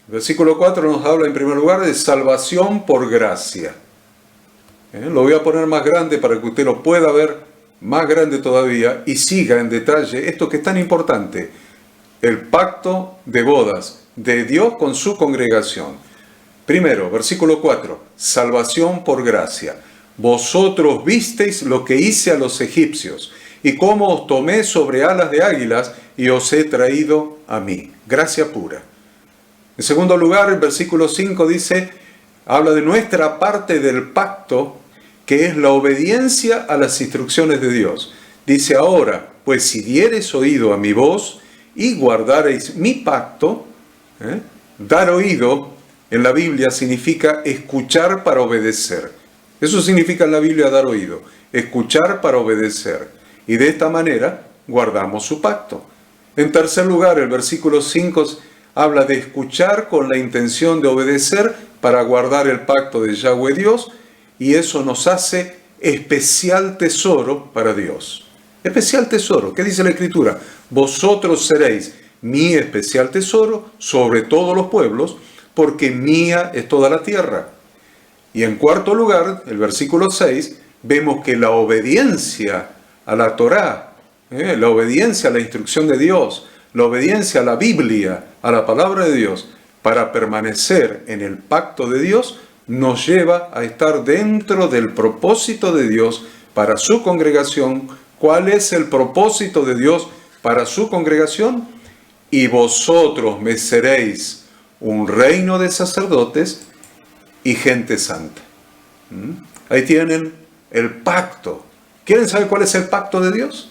Versículo 4 nos habla en primer lugar de salvación por gracia. Lo voy a poner más grande para que usted lo pueda ver más grande todavía y siga en detalle esto que es tan importante. El pacto de bodas de Dios con su congregación. Primero, versículo 4, salvación por gracia. Vosotros visteis lo que hice a los egipcios y cómo os tomé sobre alas de águilas y os he traído a mí. Gracia pura. En segundo lugar, el versículo 5 dice, habla de nuestra parte del pacto, que es la obediencia a las instrucciones de Dios. Dice ahora, pues si diereis oído a mi voz y guardareis mi pacto, dar oído en la Biblia significa escuchar para obedecer. Eso significa en la Biblia dar oído, escuchar para obedecer. Y de esta manera guardamos su pacto. En tercer lugar, el versículo 5 habla de escuchar con la intención de obedecer para guardar el pacto de Yahweh Dios, y eso nos hace especial tesoro para Dios. Especial tesoro. ¿Qué dice la Escritura? Vosotros seréis mi especial tesoro sobre todos los pueblos, porque mía es toda la tierra. Y en cuarto lugar, el versículo 6, vemos que la obediencia a la Torá, la obediencia a la instrucción de Dios, la obediencia a la Biblia, a la palabra de Dios, para permanecer en el pacto de Dios, nos lleva a estar dentro del propósito de Dios para su congregación. ¿Cuál es el propósito de Dios para su congregación? Y vosotros me seréis un reino de sacerdotes y gente santa. Ahí tienen el pacto. ¿Quieren saber cuál es el pacto de Dios?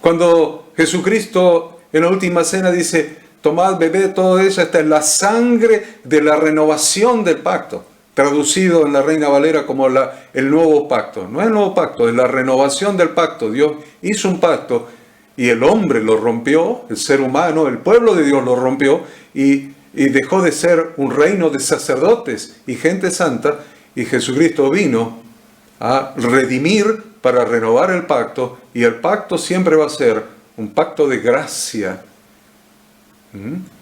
Cuando Jesucristo en la última cena dice, tomad, bebed, todo eso, esta es la sangre de la renovación del pacto. Traducido en la Reina Valera como el nuevo pacto. No es el nuevo pacto, es la renovación del pacto. Dios hizo un pacto y el hombre lo rompió, el ser humano, el pueblo de Dios lo rompió y dejó de ser un reino de sacerdotes y gente santa, y Jesucristo vino a redimir para renovar el pacto, y el pacto siempre va a ser un pacto de gracia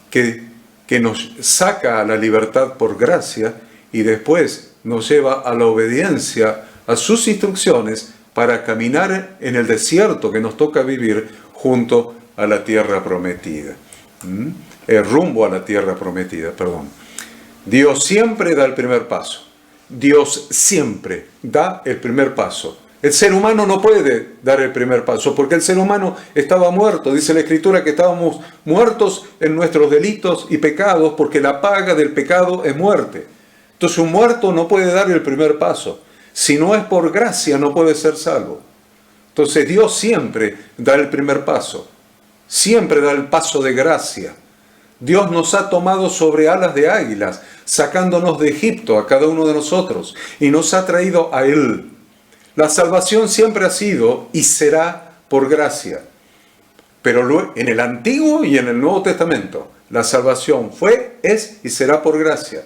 que nos saca a la libertad por gracia y después nos lleva a la obediencia a sus instrucciones para caminar en el desierto que nos toca vivir junto a la tierra prometida. Rumbo a la tierra prometida, perdón. Dios siempre da el primer paso. Dios siempre da el primer paso. El ser humano no puede dar el primer paso porque el ser humano estaba muerto. Dice la Escritura que estábamos muertos en nuestros delitos y pecados porque la paga del pecado es muerte. Entonces un muerto no puede dar el primer paso. Si no es por gracia no puede ser salvo. Entonces Dios siempre da el primer paso. Siempre da el paso de gracia. Dios nos ha tomado sobre alas de águilas, sacándonos de Egipto a cada uno de nosotros, y nos ha traído a Él. La salvación siempre ha sido y será por gracia. Pero en el Antiguo y en el Nuevo Testamento, la salvación fue, es y será por gracia.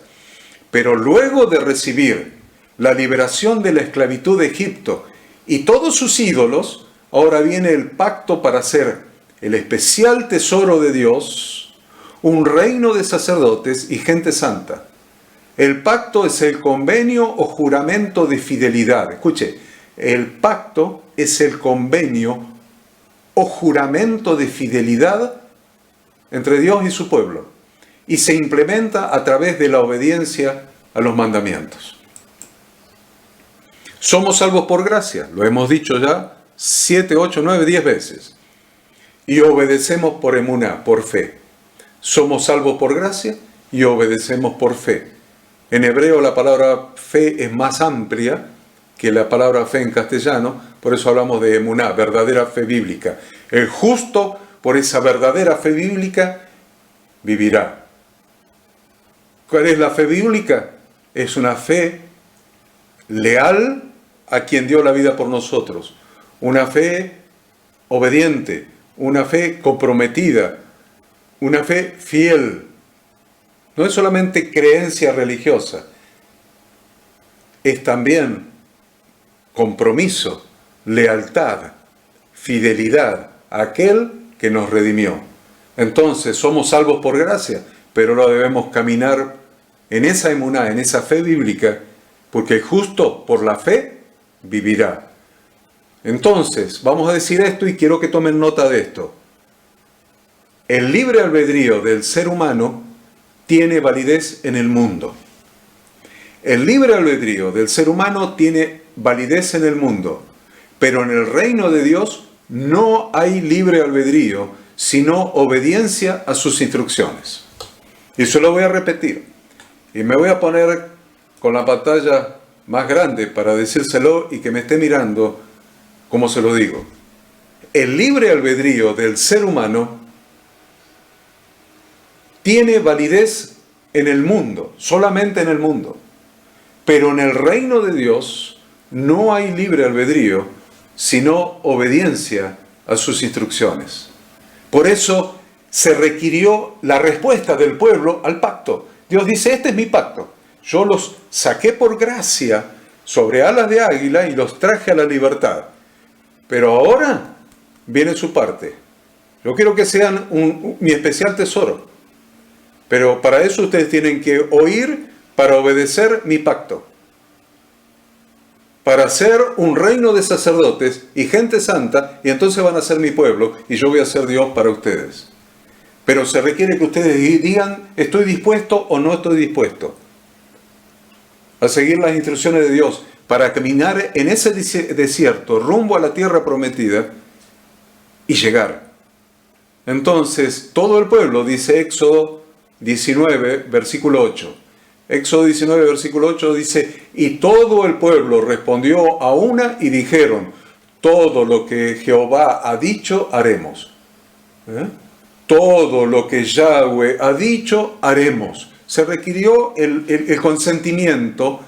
Pero luego de recibir la liberación de la esclavitud de Egipto y todos sus ídolos, ahora viene el pacto para ser el especial tesoro de Dios, un reino de sacerdotes y gente santa. El pacto es el convenio o juramento de fidelidad. Escuche, el pacto es el convenio o juramento de fidelidad entre Dios y su pueblo y se implementa a través de la obediencia a los mandamientos. Somos salvos por gracia, lo hemos dicho ya 7, 8, 9, 10 veces, y obedecemos por emuná, por fe. Somos salvos por gracia y obedecemos por fe. En hebreo la palabra fe es más amplia que la palabra fe en castellano, por eso hablamos de emuná, verdadera fe bíblica. El justo por esa verdadera fe bíblica, vivirá. ¿Cuál es la fe bíblica? Es una fe leal a quien dio la vida por nosotros. Una fe obediente, una fe comprometida, una fe fiel. No es solamente creencia religiosa, es también compromiso, lealtad, fidelidad a aquel que nos redimió. Entonces somos salvos por gracia, pero lo debemos caminar en esa emuná, en esa fe bíblica, porque el justo por la fe vivirá. Entonces, vamos a decir esto y quiero que tomen nota de esto. El libre albedrío del ser humano tiene validez en el mundo. El libre albedrío del ser humano tiene validez en el mundo, pero en el reino de Dios no hay libre albedrío, sino obediencia a sus instrucciones. Y eso lo voy a repetir. Y me voy a poner con la pantalla más grande para decírselo y que me esté mirando como se lo digo. El libre albedrío del ser humano tiene validez en el mundo, solamente en el mundo. Pero en el reino de Dios no hay libre albedrío, sino obediencia a sus instrucciones. Por eso se requirió la respuesta del pueblo al pacto. Dios dice, este es mi pacto. Yo los saqué por gracia sobre alas de águila y los traje a la libertad. Pero ahora viene su parte. Yo quiero que sean mi especial tesoro. Pero para eso ustedes tienen que oír para obedecer mi pacto. Para ser un reino de sacerdotes y gente santa, y entonces van a ser mi pueblo, y yo voy a ser Dios para ustedes. Pero se requiere que ustedes digan, ¿estoy dispuesto o no estoy dispuesto a seguir las instrucciones de Dios para caminar en ese desierto rumbo a la tierra prometida y llegar? Entonces, todo el pueblo, dice Éxodo 19, versículo 8. Éxodo 19, versículo 8 dice, y todo el pueblo respondió a una y dijeron, todo lo que Jehová ha dicho, haremos. Todo lo que Yahweh ha dicho, haremos. Se requirió el consentimiento,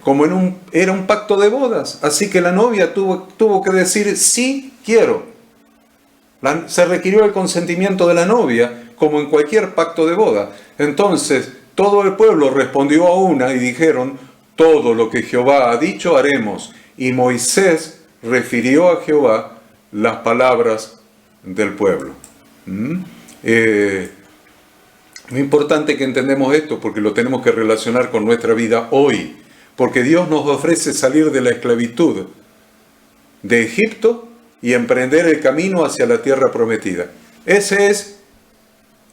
como era un pacto de bodas. Así que la novia tuvo que decir, sí, quiero. Se requirió el consentimiento de la novia, como en cualquier pacto de boda. Entonces, todo el pueblo respondió a una y dijeron, todo lo que Jehová ha dicho, haremos. Y Moisés refirió a Jehová las palabras del pueblo. Muy importante que entendamos esto, porque lo tenemos que relacionar con nuestra vida hoy. Porque Dios nos ofrece salir de la esclavitud de Egipto y emprender el camino hacia la tierra prometida. Ese es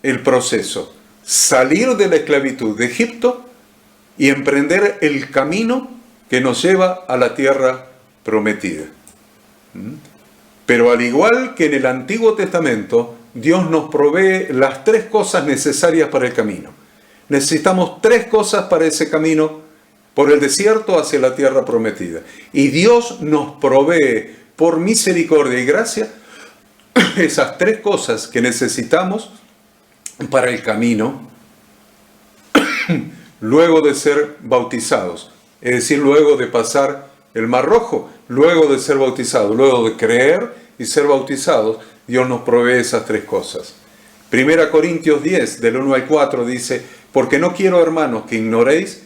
el proceso. Salir de la esclavitud de Egipto y emprender el camino que nos lleva a la tierra prometida. Pero al igual que en el Antiguo Testamento, Dios nos provee las 3 cosas necesarias para el camino. Necesitamos 3 cosas para ese camino por el desierto hacia la tierra prometida. Y Dios nos provee por misericordia y gracia esas 3 cosas que necesitamos para el camino luego de ser bautizados. Es decir, luego de pasar el Mar Rojo, luego de ser bautizados, luego de creer y ser bautizados, Dios nos provee esas 3 cosas. 1 Corintios 10, del 1 al 4 dice, porque no quiero, hermanos, que ignoréis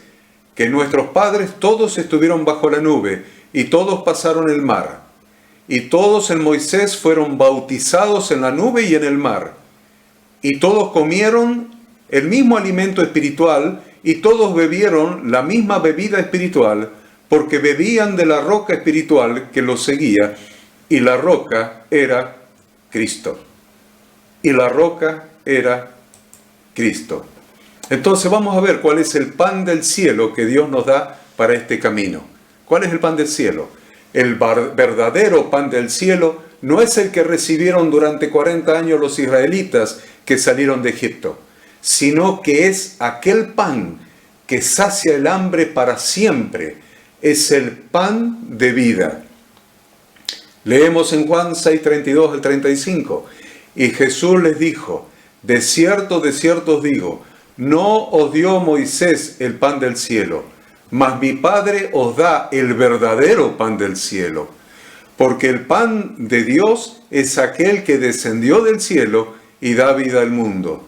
que nuestros padres todos estuvieron bajo la nube y todos pasaron el mar. Y todos en Moisés fueron bautizados en la nube y en el mar. Y todos comieron el mismo alimento espiritual y todos bebieron la misma bebida espiritual, porque bebían de la roca espiritual que los seguía, y la roca era Cristo. Y la roca era Cristo. Entonces vamos a ver cuál es el pan del cielo que Dios nos da para este camino. ¿Cuál es el pan del cielo? El verdadero pan del cielo no es el que recibieron durante 40 años los israelitas que salieron de Egipto, sino que es aquel pan que sacia el hambre para siempre. Es el pan de vida. Leemos en Juan 6, 32 al 35. Y Jesús les dijo, de cierto os digo, no os dio Moisés el pan del cielo, mas mi Padre os da el verdadero pan del cielo. Porque el pan de Dios es aquel que descendió del cielo y da vida al mundo.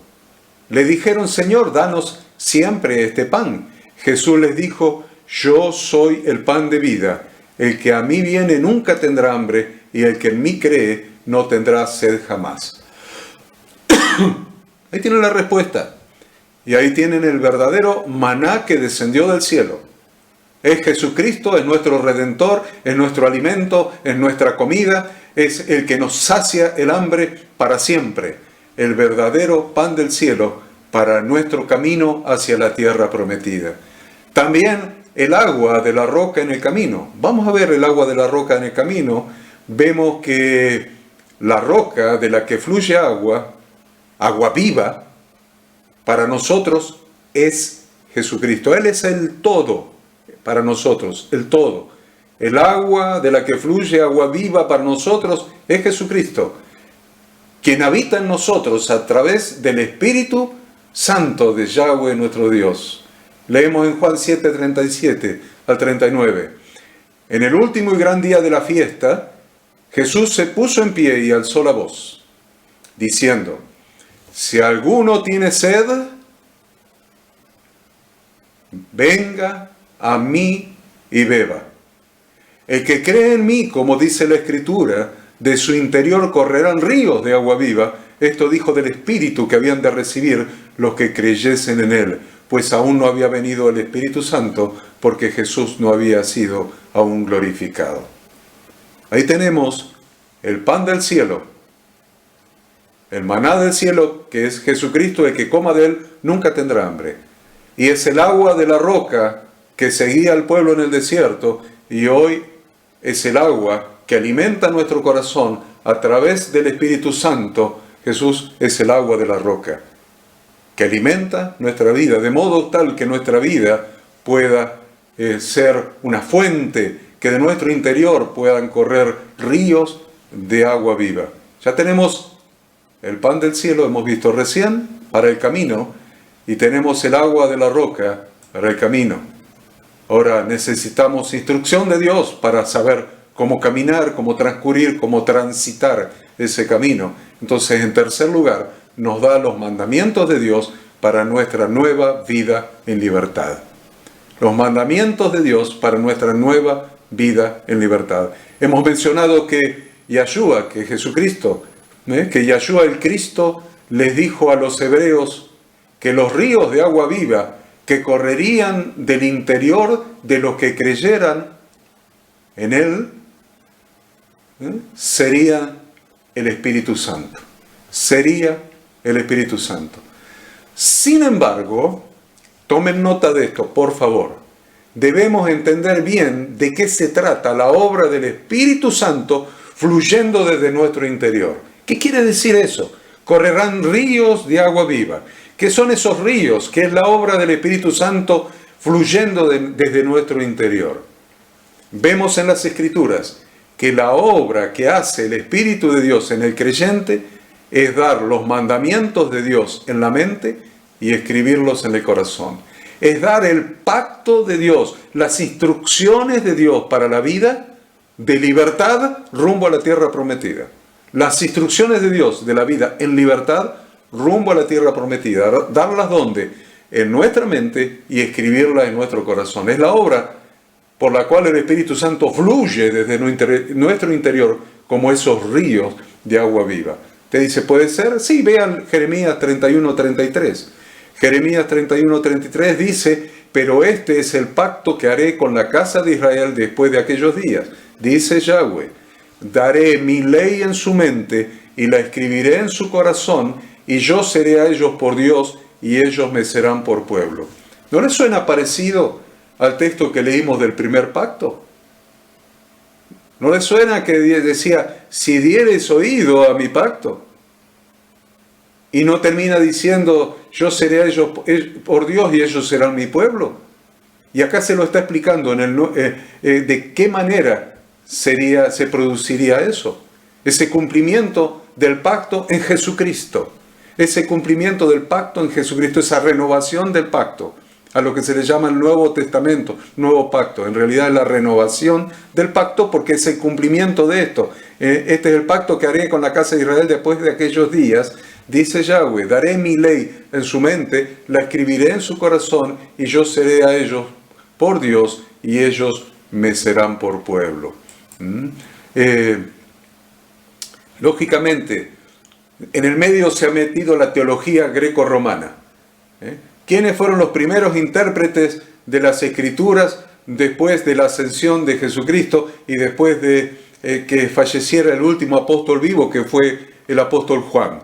Le dijeron, Señor, danos siempre este pan. Jesús les dijo, yo soy el pan de vida. El que a mí viene nunca tendrá hambre, y el que en mí cree no tendrá sed jamás. Ahí tienen la respuesta. Y ahí tienen el verdadero maná que descendió del cielo. Es Jesucristo, es nuestro Redentor, es nuestro alimento, es nuestra comida, es el que nos sacia el hambre para siempre. El verdadero pan del cielo para nuestro camino hacia la tierra prometida. También el agua de la roca en el camino. Vamos a ver el agua de la roca en el camino. Vemos que la roca de la que fluye agua, agua viva, para nosotros es Jesucristo. Él es el todo para nosotros, el todo. El agua de la que fluye agua viva para nosotros es Jesucristo, quien habita en nosotros a través del Espíritu Santo de Yahweh nuestro Dios. Leemos en Juan 7, 37 al 39. En el último y gran día de la fiesta, Jesús se puso en pie y alzó la voz, diciendo, si alguno tiene sed, venga a mí y beba. El que cree en mí, como dice la Escritura, de su interior correrán ríos de agua viva. Esto dijo del Espíritu que habían de recibir los que creyesen en él, pues aún no había venido el Espíritu Santo, porque Jesús no había sido aún glorificado. Ahí tenemos el pan del cielo, el maná del cielo, que es Jesucristo. El que coma de él nunca tendrá hambre. Y es el agua de la roca que seguía al pueblo en el desierto, y hoy es el agua que alimenta nuestro corazón a través del Espíritu Santo. Jesús es el agua de la roca que alimenta nuestra vida, de modo tal que nuestra vida pueda ser una fuente, que de nuestro interior puedan correr ríos de agua viva. Ya tenemos el pan del cielo, hemos visto recién, para el camino, y tenemos el agua de la roca para el camino. Ahora necesitamos instrucción de Dios para saber cómo caminar, cómo transcurrir, cómo transitar ese camino. Entonces, en tercer lugar, nos da los mandamientos de Dios para nuestra nueva vida en libertad. Los mandamientos de Dios para nuestra nueva vida en libertad. Hemos mencionado que Yahshua, que Jesucristo, que Yahshua el Cristo les dijo a los hebreos que los ríos de agua viva que correrían del interior de los que creyeran en Él, sería el Espíritu Santo. Sería el Espíritu Santo. Sin embargo, tomen nota de esto, por favor. Debemos entender bien de qué se trata la obra del Espíritu Santo fluyendo desde nuestro interior. ¿Qué quiere decir eso? Correrán ríos de agua viva. ¿Qué son esos ríos? ¿Qué es la obra del Espíritu Santo fluyendo desde nuestro interior? Vemos en las Escrituras que la obra que hace el Espíritu de Dios en el creyente es dar los mandamientos de Dios en la mente y escribirlos en el corazón. Es dar el pacto de Dios, las instrucciones de Dios para la vida de libertad rumbo a la tierra prometida. Las instrucciones de Dios de la vida en libertad rumbo a la tierra prometida. Darlas ¿dónde? En nuestra mente y escribirlas en nuestro corazón. Es la obra por la cual el Espíritu Santo fluye desde nuestro interior como esos ríos de agua viva. Te dice, ¿puede ser? Sí, vean Jeremías 31:33. Jeremías 31:33 dice, pero este es el pacto que haré con la casa de Israel después de aquellos días. Dice Yahweh, daré mi ley en su mente y la escribiré en su corazón, y yo seré a ellos por Dios y ellos me serán por pueblo. ¿No les suena parecido al texto que leímos del primer pacto? ¿No les suena que decía, si diereis oído a mi pacto? Y no termina diciendo, yo seré a ellos por Dios y ellos serán mi pueblo. Y acá se lo está explicando de qué manera se produciría eso. Ese cumplimiento del pacto en Jesucristo. Ese cumplimiento del pacto en Jesucristo, esa renovación del pacto, a lo que se le llama el Nuevo Testamento, Nuevo Pacto. En realidad es la renovación del pacto porque es el cumplimiento de esto. Este es el pacto que haré con la casa de Israel después de aquellos días, dice Yahweh, daré mi ley en su mente, la escribiré en su corazón y yo seré a ellos por Dios y ellos me serán por pueblo. Lógicamente, en el medio se ha metido la teología greco-romana. ¿Quiénes fueron los primeros intérpretes de las Escrituras después de la ascensión de Jesucristo y después de que falleciera el último apóstol vivo, que fue el apóstol Juan?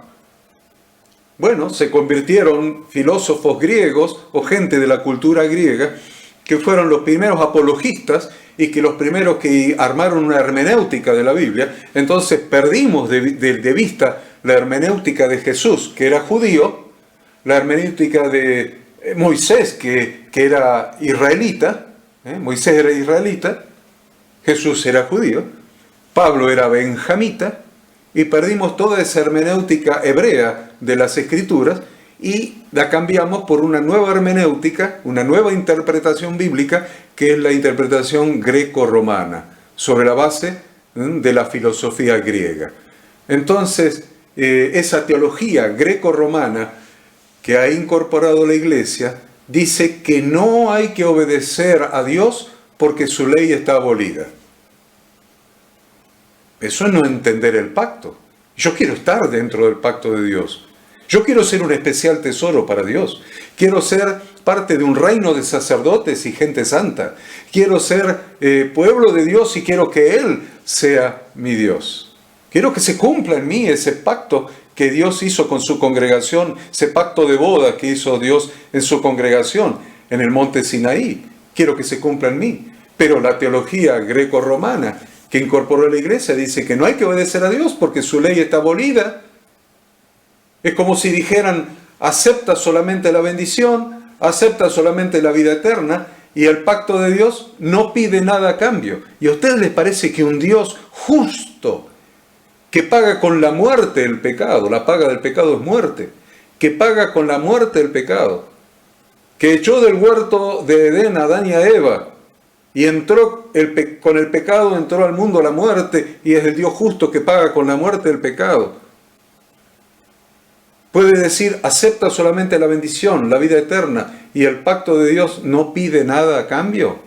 Bueno, se convirtieron filósofos griegos o gente de la cultura griega que fueron los primeros apologistas y que los primeros que armaron una hermenéutica de la Biblia. Entonces perdimos de vista la hermenéutica de Jesús, que era judío, la hermenéutica de Moisés, que era israelita. Moisés era israelita, Jesús era judío, Pablo era benjamita, y perdimos toda esa hermenéutica hebrea de las Escrituras y la cambiamos por una nueva hermenéutica, una nueva interpretación bíblica, que es la interpretación greco-romana, sobre la base de la filosofía griega. Entonces, esa teología greco-romana que ha incorporado la Iglesia dice que no hay que obedecer a Dios porque su ley está abolida. Eso es no entender el pacto. Yo quiero estar dentro del pacto de Dios. Yo quiero ser un especial tesoro para Dios. Quiero ser parte de un reino de sacerdotes y gente santa. Quiero ser pueblo de Dios y quiero que Él sea mi Dios. Quiero que se cumpla en mí ese pacto que Dios hizo con su congregación, ese pacto de boda que hizo Dios en su congregación en el monte Sinaí. Quiero que se cumpla en mí. Pero la teología greco-romana que incorporó la Iglesia dice que no hay que obedecer a Dios porque su ley está abolida. Es como si dijeran, acepta solamente la bendición, acepta solamente la vida eterna, y el pacto de Dios no pide nada a cambio. ¿Y a ustedes les parece que un Dios justo, que paga con la muerte el pecado, la paga del pecado es muerte, que paga con la muerte el pecado, que echó del huerto de Edén a Adán y a Eva, y entró con el pecado entró al mundo la muerte, y es el Dios justo que paga con la muerte el pecado? Puede decir, acepta solamente la bendición, la vida eterna, y el pacto de Dios no pide nada a cambio.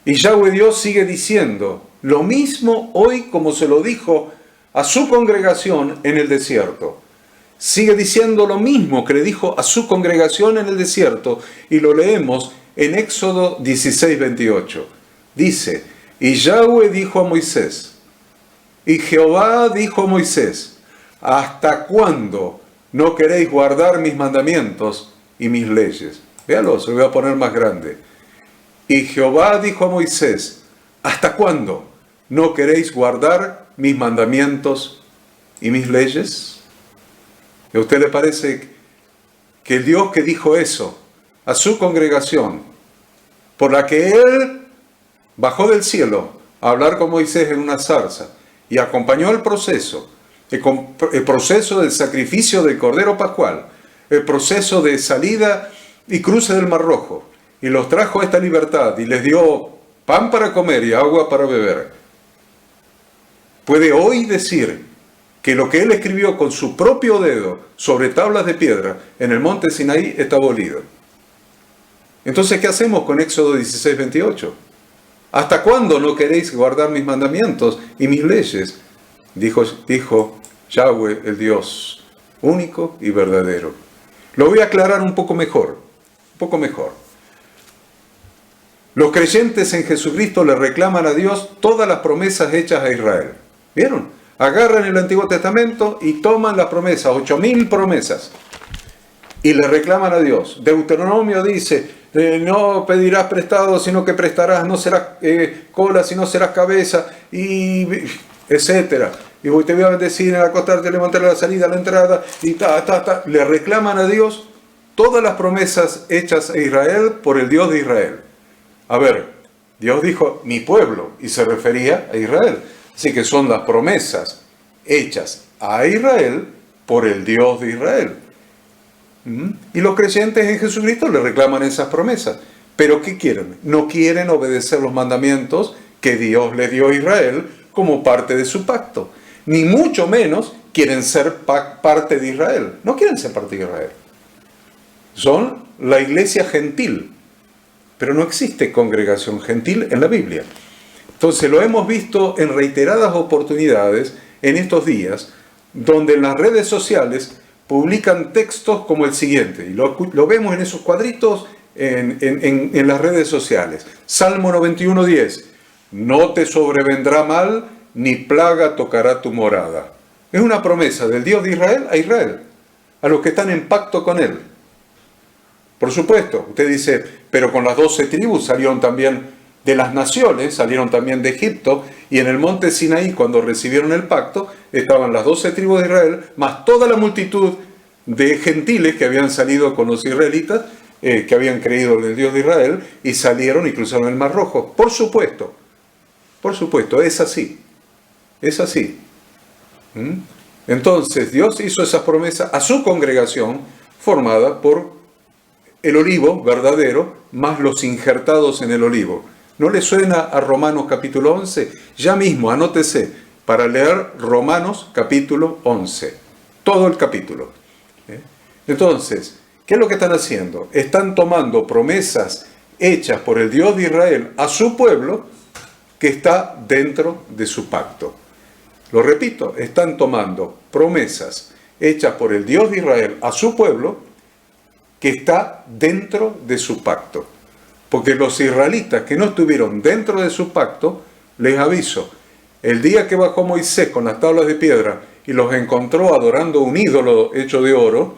Y Yahweh Dios sigue diciendo lo mismo hoy como se lo dijo a su congregación en el desierto. Sigue diciendo lo mismo que le dijo a su congregación en el desierto, y lo leemos en Éxodo 16:28. Dice, y Yahweh dijo a Moisés, y Jehová dijo a Moisés, ¿hasta cuándo no queréis guardar mis mandamientos y mis leyes? Véalo, se lo voy a poner más grande. Y Jehová dijo a Moisés, ¿hasta cuándo no queréis guardar mis mandamientos y mis leyes? ¿Y a usted le parece que el Dios que dijo eso a su congregación, por la que Él bajó del cielo a hablar con Moisés en una zarza y acompañó el proceso del sacrificio del Cordero Pascual, el proceso de salida y cruce del Mar Rojo, y los trajo a esta libertad y les dio pan para comer y agua para beber, puede hoy decir que lo que Él escribió con su propio dedo sobre tablas de piedra en el monte Sinaí está abolido? Entonces, ¿qué hacemos con Éxodo 16:28? ¿Hasta cuándo no queréis guardar mis mandamientos y mis leyes? Dijo Yahweh, el Dios único y verdadero. Lo voy a aclarar un poco mejor. Los creyentes en Jesucristo le reclaman a Dios todas las promesas hechas a Israel. ¿Vieron? Agarran el Antiguo Testamento y toman las promesas, 8.000 promesas, y le reclaman a Dios. Deuteronomio dice, no pedirás prestado, sino que prestarás, no serás cola, sino serás cabeza, y etcétera. Y te voy a bendecir en el acostarte, levantar la salida, la entrada, y Le reclaman a Dios todas las promesas hechas a Israel por el Dios de Israel. A ver, Dios dijo, mi pueblo, y se refería a Israel. Así que son las promesas hechas a Israel por el Dios de Israel. Y los creyentes en Jesucristo le reclaman esas promesas. ¿Pero qué quieren? No quieren obedecer los mandamientos que Dios le dio a Israel como parte de su pacto. Ni mucho menos quieren ser parte de Israel. No quieren ser parte de Israel. Son la iglesia gentil. Pero no existe congregación gentil en la Biblia. Entonces lo hemos visto en reiteradas oportunidades en estos días, donde en las redes sociales publican textos como el siguiente, y lo vemos en esos cuadritos en las redes sociales. Salmo 91:10, no te sobrevendrá mal, ni plaga tocará tu morada. Es una promesa del Dios de Israel a Israel, a los que están en pacto con Él. Por supuesto, usted dice, pero con las 12 tribus salieron también de las naciones, salieron también de Egipto, y en el monte Sinaí, cuando recibieron el pacto, estaban las 12 tribus de Israel, más toda la multitud de gentiles que habían salido con los israelitas, que habían creído en el Dios de Israel, y salieron y cruzaron el Mar Rojo. Por supuesto, es así, es así. Entonces, Dios hizo esas promesas a su congregación, formada por el olivo verdadero, más los injertados en el olivo. ¿No le suena a Romanos capítulo 11? Ya mismo, anótese, para leer Romanos capítulo 11. Todo el capítulo. Entonces, ¿qué es lo que están haciendo? Están tomando promesas hechas por el Dios de Israel a su pueblo que está dentro de su pacto. Lo repito, están tomando promesas hechas por el Dios de Israel a su pueblo que está dentro de su pacto. Porque los israelitas que no estuvieron dentro de su pacto, les aviso, el día que bajó Moisés con las tablas de piedra y los encontró adorando un ídolo hecho de oro,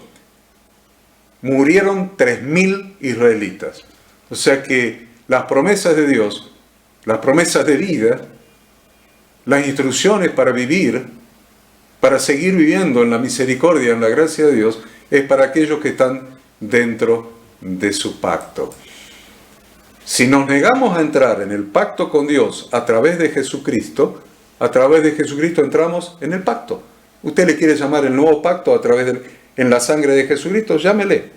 murieron 3.000 israelitas. O sea que las promesas de Dios, las promesas de vida, las instrucciones para vivir, para seguir viviendo en la misericordia, en la gracia de Dios, es para aquellos que están dentro de su pacto. Si nos negamos a entrar en el pacto con Dios a través de Jesucristo entramos en el pacto. Usted le quiere llamar el nuevo pacto en la sangre de Jesucristo, llámele.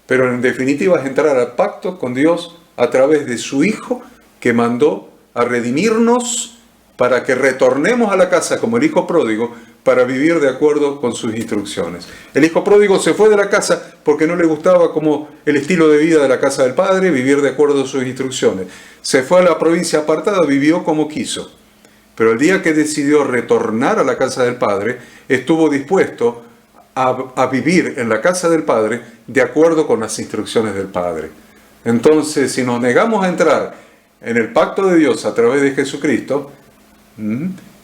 Pero en definitiva es entrar al pacto con Dios a través de su Hijo, que mandó a redimirnos para que retornemos a la casa como el hijo pródigo, para vivir de acuerdo con sus instrucciones. El hijo pródigo se fue de la casa porque no le gustaba como el estilo de vida de la casa del padre, vivir de acuerdo a sus instrucciones. Se fue a la provincia apartada, vivió como quiso. Pero el día que decidió retornar a la casa del padre, estuvo dispuesto a vivir en la casa del padre de acuerdo con las instrucciones del padre. Entonces, si nos negamos a entrar en el pacto de Dios a través de Jesucristo,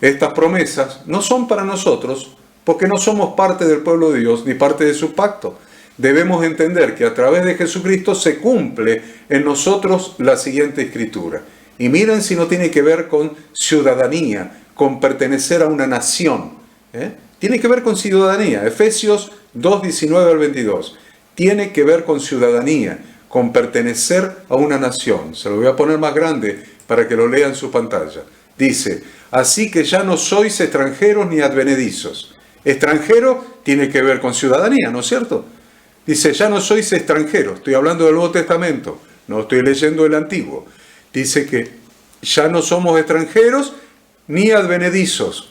estas promesas no son para nosotros, porque no somos parte del pueblo de Dios ni parte de su pacto. Debemos entender que a través de Jesucristo se cumple en nosotros la siguiente escritura. Y miren si no tiene que ver con ciudadanía, con pertenecer a una nación. Tiene que ver con ciudadanía. Efesios 2:19 al 22. Tiene que ver con ciudadanía, con pertenecer a una nación. Se lo voy a poner más grande para que lo lea en su pantalla. Dice, así que ya no sois extranjeros ni advenedizos. Extranjero tiene que ver con ciudadanía, ¿no es cierto? Dice, ya no sois extranjeros. Estoy hablando del Nuevo Testamento, no estoy leyendo el Antiguo. Dice que ya no somos extranjeros ni advenedizos.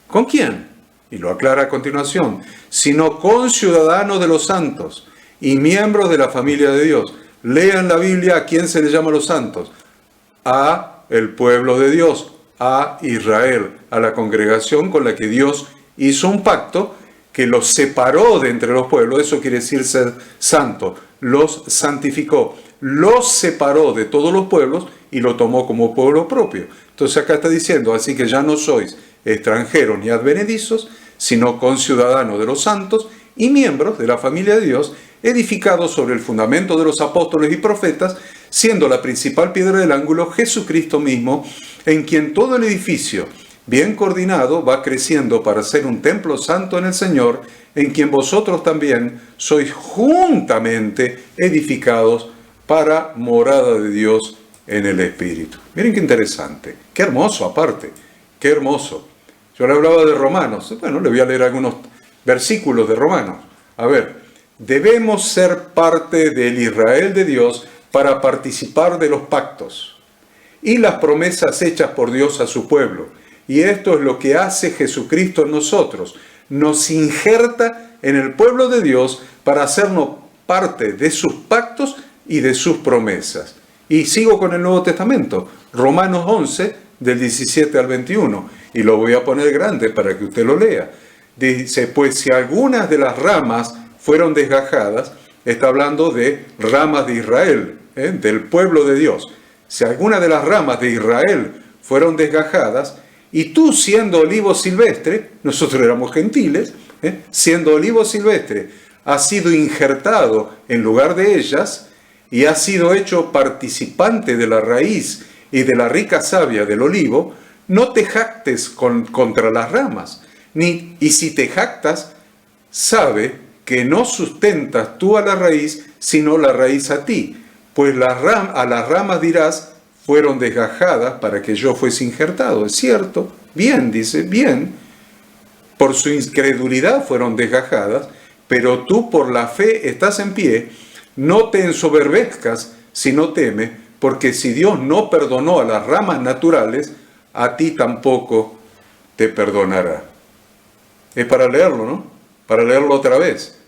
¿Con quién? Y lo aclara a continuación. Sino con ciudadanos de los santos y miembros de la familia de Dios. Lean la Biblia, ¿a quién se le llama los santos? A el pueblo de Dios, a Israel, a la congregación con la que Dios hizo un pacto que los separó de entre los pueblos. Eso quiere decir ser santo. Los santificó, los separó de todos los pueblos y lo tomó como pueblo propio. Entonces acá está diciendo, así que ya no sois extranjeros ni advenedizos, sino conciudadanos de los santos y miembros de la familia de Dios, edificados sobre el fundamento de los apóstoles y profetas, siendo la principal piedra del ángulo Jesucristo mismo, en quien todo el edificio, bien coordinado, va creciendo para ser un templo santo en el Señor, en quien vosotros también sois juntamente edificados para morada de Dios en el Espíritu. Miren qué interesante, qué hermoso aparte, qué hermoso. Yo le hablaba de Romanos. Bueno, le voy a leer algunos versículos de Romanos. A ver, debemos ser parte del Israel de Dios para participar de los pactos y las promesas hechas por Dios a su pueblo. Y esto es lo que hace Jesucristo en nosotros. Nos injerta en el pueblo de Dios para hacernos parte de sus pactos y de sus promesas. Y sigo con el Nuevo Testamento, Romanos 11, del 17 al 21, y lo voy a poner grande para que usted lo lea. Dice, pues si algunas de las ramas fueron desgajadas, está hablando de ramas de Israel, del pueblo de Dios. Si algunas de las ramas de Israel fueron desgajadas, y tú siendo olivo silvestre, nosotros éramos gentiles, siendo olivo silvestre, has sido injertado en lugar de ellas, y has sido hecho participante de la raíz y de la rica savia del olivo, no te jactes contra las ramas, y si te jactas, sabe que no sustentas tú a la raíz, sino la raíz a ti, pues a las ramas dirás, fueron desgajadas para que yo fuese injertado. Es cierto, bien, dice, bien, por su incredulidad fueron desgajadas, pero tú por la fe estás en pie. No te ensoberbezcas, sino teme, porque si Dios no perdonó a las ramas naturales, a ti tampoco te perdonará. Es para leerlo, ¿no? Para leerlo otra vez.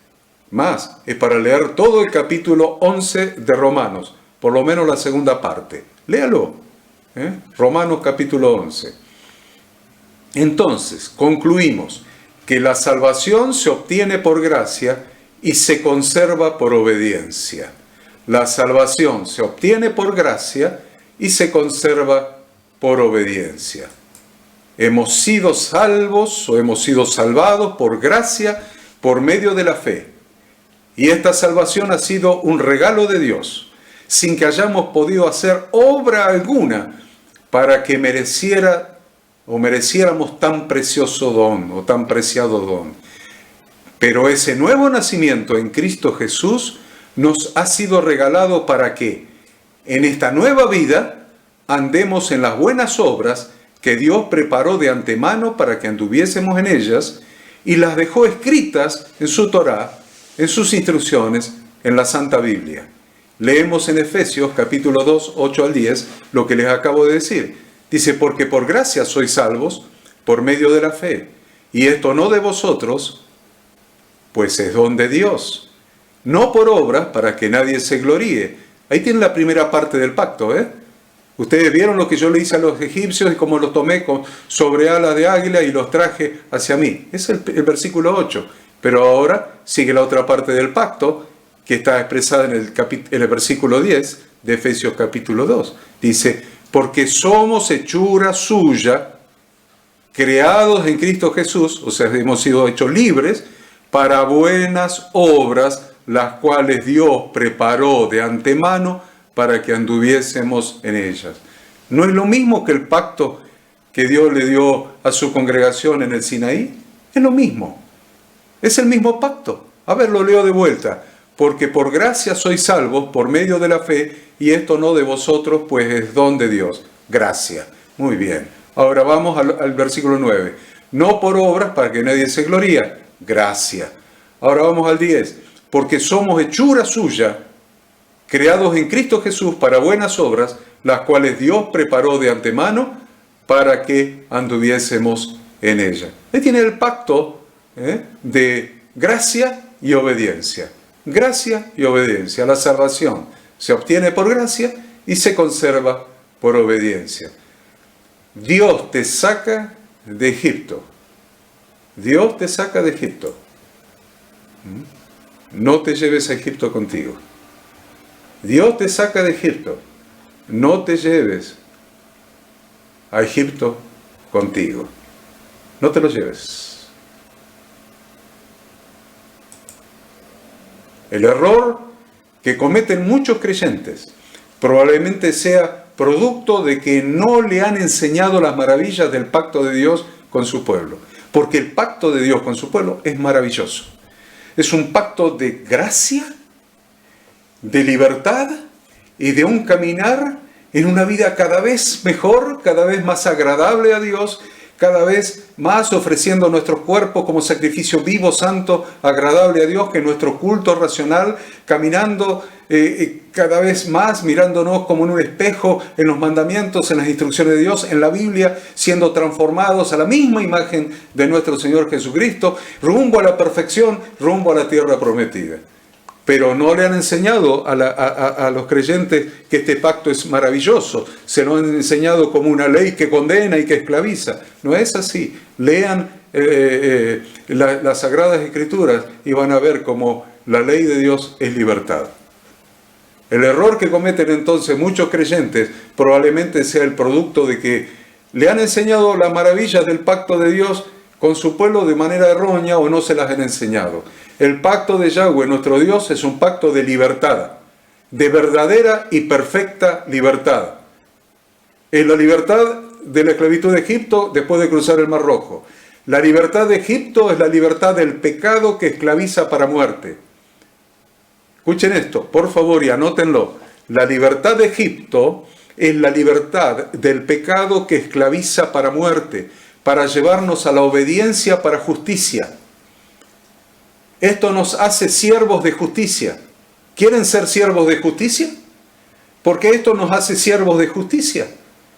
Más, es para leer todo el capítulo 11 de Romanos, por lo menos la segunda parte. Léalo. Romanos capítulo 11. Entonces, concluimos que la salvación se obtiene por gracia y se conserva por obediencia. La salvación se obtiene por gracia y se conserva por obediencia. Hemos sido salvos o hemos sido salvados por gracia por medio de la fe. Y esta salvación ha sido un regalo de Dios, sin que hayamos podido hacer obra alguna para que mereciéramos tan precioso don o tan preciado don. Pero ese nuevo nacimiento en Cristo Jesús nos ha sido regalado para que en esta nueva vida andemos en las buenas obras que Dios preparó de antemano para que anduviésemos en ellas y las dejó escritas en su Torá, en sus instrucciones, en la Santa Biblia. Leemos en Efesios capítulo 2, 8 al 10 lo que les acabo de decir. Dice, porque por gracia sois salvos por medio de la fe, y esto no de vosotros, pues es don de Dios, no por obras para que nadie se gloríe. Ahí tienen la primera parte del pacto, Ustedes vieron lo que yo le hice a los egipcios y cómo los tomé sobre ala de águila y los traje hacia mí. Es el versículo 8. Pero ahora sigue la otra parte del pacto que está expresada en el versículo 10 de Efesios capítulo 2. Dice, porque somos hechura suya, creados en Cristo Jesús, o sea, hemos sido hechos libres para buenas obras, las cuales Dios preparó de antemano para que anduviésemos en ellas. ¿No es lo mismo que el pacto que Dios le dio a su congregación en el Sinaí? Es lo mismo. Es el mismo pacto. A ver, lo leo de vuelta. Porque por gracia sois salvos por medio de la fe, y esto no de vosotros, pues es don de Dios. Gracia. Muy bien. Ahora vamos al versículo 9. No por obras para que nadie se gloría. Gracia. Ahora vamos al 10. Porque somos hechura suya, creados en Cristo Jesús para buenas obras, las cuales Dios preparó de antemano para que anduviésemos en ella. Ahí tiene el pacto de gracia y obediencia. Gracia y obediencia. La salvación se obtiene por gracia y se conserva por obediencia. Dios te saca de Egipto. Dios te saca de Egipto. No te lleves a Egipto contigo. Dios te saca de Egipto. No te lleves a Egipto contigo. No te lo lleves. El error que cometen muchos creyentes probablemente sea producto de que no le han enseñado las maravillas del pacto de Dios con su pueblo. Porque el pacto de Dios con su pueblo es maravilloso. Es un pacto de gracia, de libertad y de un caminar en una vida cada vez mejor, cada vez más agradable a Dios, cada vez más ofreciendo nuestros cuerpos como sacrificio vivo, santo, agradable a Dios, que nuestro culto racional, caminando cada vez más, mirándonos como en un espejo, en los mandamientos, en las instrucciones de Dios, en la Biblia, siendo transformados a la misma imagen de nuestro Señor Jesucristo, rumbo a la perfección, rumbo a la tierra prometida. Pero no le han enseñado a los creyentes que este pacto es maravilloso. Se lo han enseñado como una ley que condena y que esclaviza. No es así. Lean las Sagradas Escrituras y van a ver cómo la ley de Dios es libertad. El error que cometen entonces muchos creyentes probablemente sea el producto de que le han enseñado las maravillas del pacto de Dios con su pueblo de manera errónea o no se las han enseñado. El pacto de Yahweh, nuestro Dios, es un pacto de libertad, de verdadera y perfecta libertad. Es la libertad de la esclavitud de Egipto después de cruzar el Mar Rojo. La libertad de Egipto es la libertad del pecado que esclaviza para muerte. Escuchen esto, por favor, y anótenlo. La libertad de Egipto es la libertad del pecado que esclaviza para muerte, para llevarnos a la obediencia para justicia. Esto nos hace siervos de justicia. ¿Quieren ser siervos de justicia? Porque esto nos hace siervos de justicia.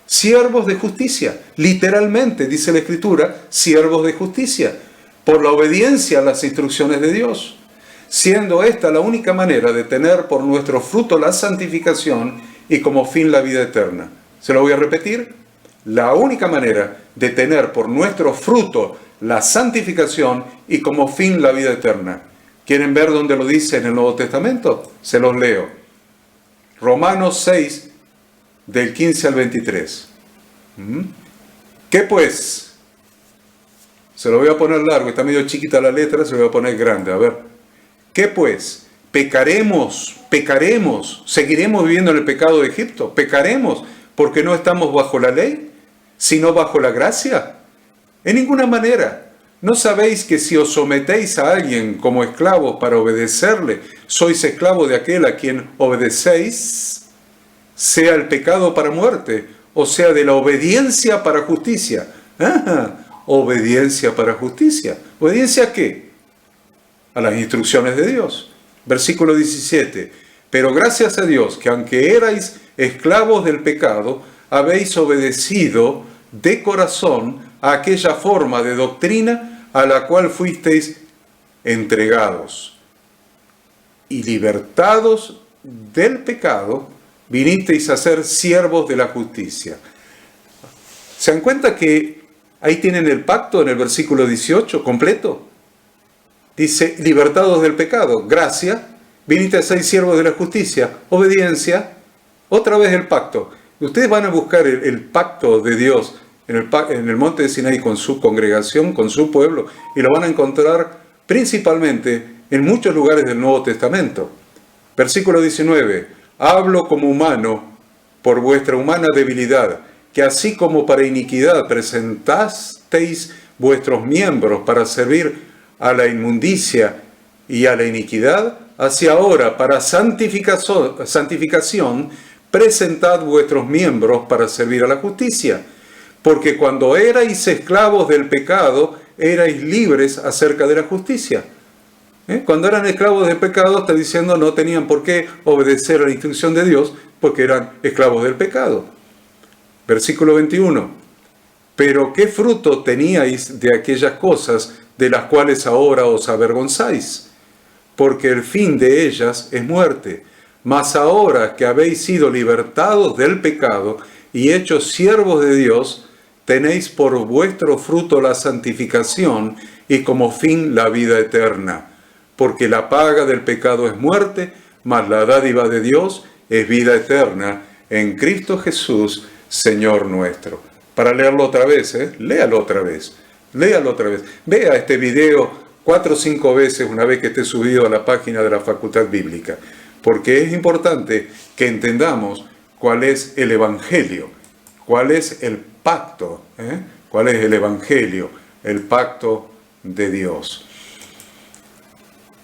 Siervos de justicia. Literalmente, dice la Escritura, siervos de justicia. Por la obediencia a las instrucciones de Dios. Siendo esta la única manera de tener por nuestro fruto la santificación y como fin la vida eterna. ¿Se lo voy a repetir? La única manera de tener por nuestro fruto la santificación y como fin la vida eterna. ¿Quieren ver dónde lo dice en el Nuevo Testamento? Se los leo. Romanos 6, del 15 al 23. ¿Qué pues? Se lo voy a poner largo, está medio chiquita la letra, se lo voy a poner grande. A ver. ¿Qué pues? ¿Pecaremos? ¿Seguiremos viviendo en el pecado de Egipto? ¿Pecaremos porque no estamos bajo la ley, sino bajo la gracia? En ninguna manera. ¿No sabéis que si os sometéis a alguien como esclavos para obedecerle, sois esclavos de aquel a quien obedecéis, sea el pecado para muerte, o sea de la obediencia para justicia? Obediencia para justicia. ¿Obediencia a qué? A las instrucciones de Dios. Versículo 17. Pero gracias a Dios que aunque erais esclavos del pecado, habéis obedecido de corazón a aquella forma de doctrina a la cual fuisteis entregados. Y libertados del pecado, vinisteis a ser siervos de la justicia. ¿Se dan cuenta que ahí tienen el pacto en el versículo 18 completo? Dice, libertados del pecado, gracia, viniste a ser siervos de la justicia, obediencia, otra vez el pacto. Ustedes van a buscar el pacto de Dios en el monte de Sinaí con su congregación, con su pueblo, y lo van a encontrar principalmente en muchos lugares del Nuevo Testamento. Versículo 19, hablo como humano por vuestra humana debilidad, que así como para iniquidad presentasteis vuestros miembros para servir a la inmundicia y a la iniquidad, así ahora para santificación presentad vuestros miembros para servir a la justicia. Porque cuando erais esclavos del pecado, erais libres acerca de la justicia. Cuando eran esclavos del pecado, está diciendo, no tenían por qué obedecer a la instrucción de Dios, porque eran esclavos del pecado. Versículo 21. Pero ¿qué fruto teníais de aquellas cosas de las cuales ahora os avergonzáis? Porque el fin de ellas es muerte. Mas ahora que habéis sido libertados del pecado y hechos siervos de Dios, tenéis por vuestro fruto la santificación y como fin la vida eterna. Porque la paga del pecado es muerte, mas la dádiva de Dios es vida eterna en Cristo Jesús, Señor nuestro. Para leerlo otra vez, léalo otra vez. Léalo otra vez. Vea este video 4 o 5 veces una vez que esté subido a la página de la Facultad Bíblica. Porque es importante que entendamos cuál es el Evangelio, cuál es el pacto, cuál es el Evangelio, el pacto de Dios.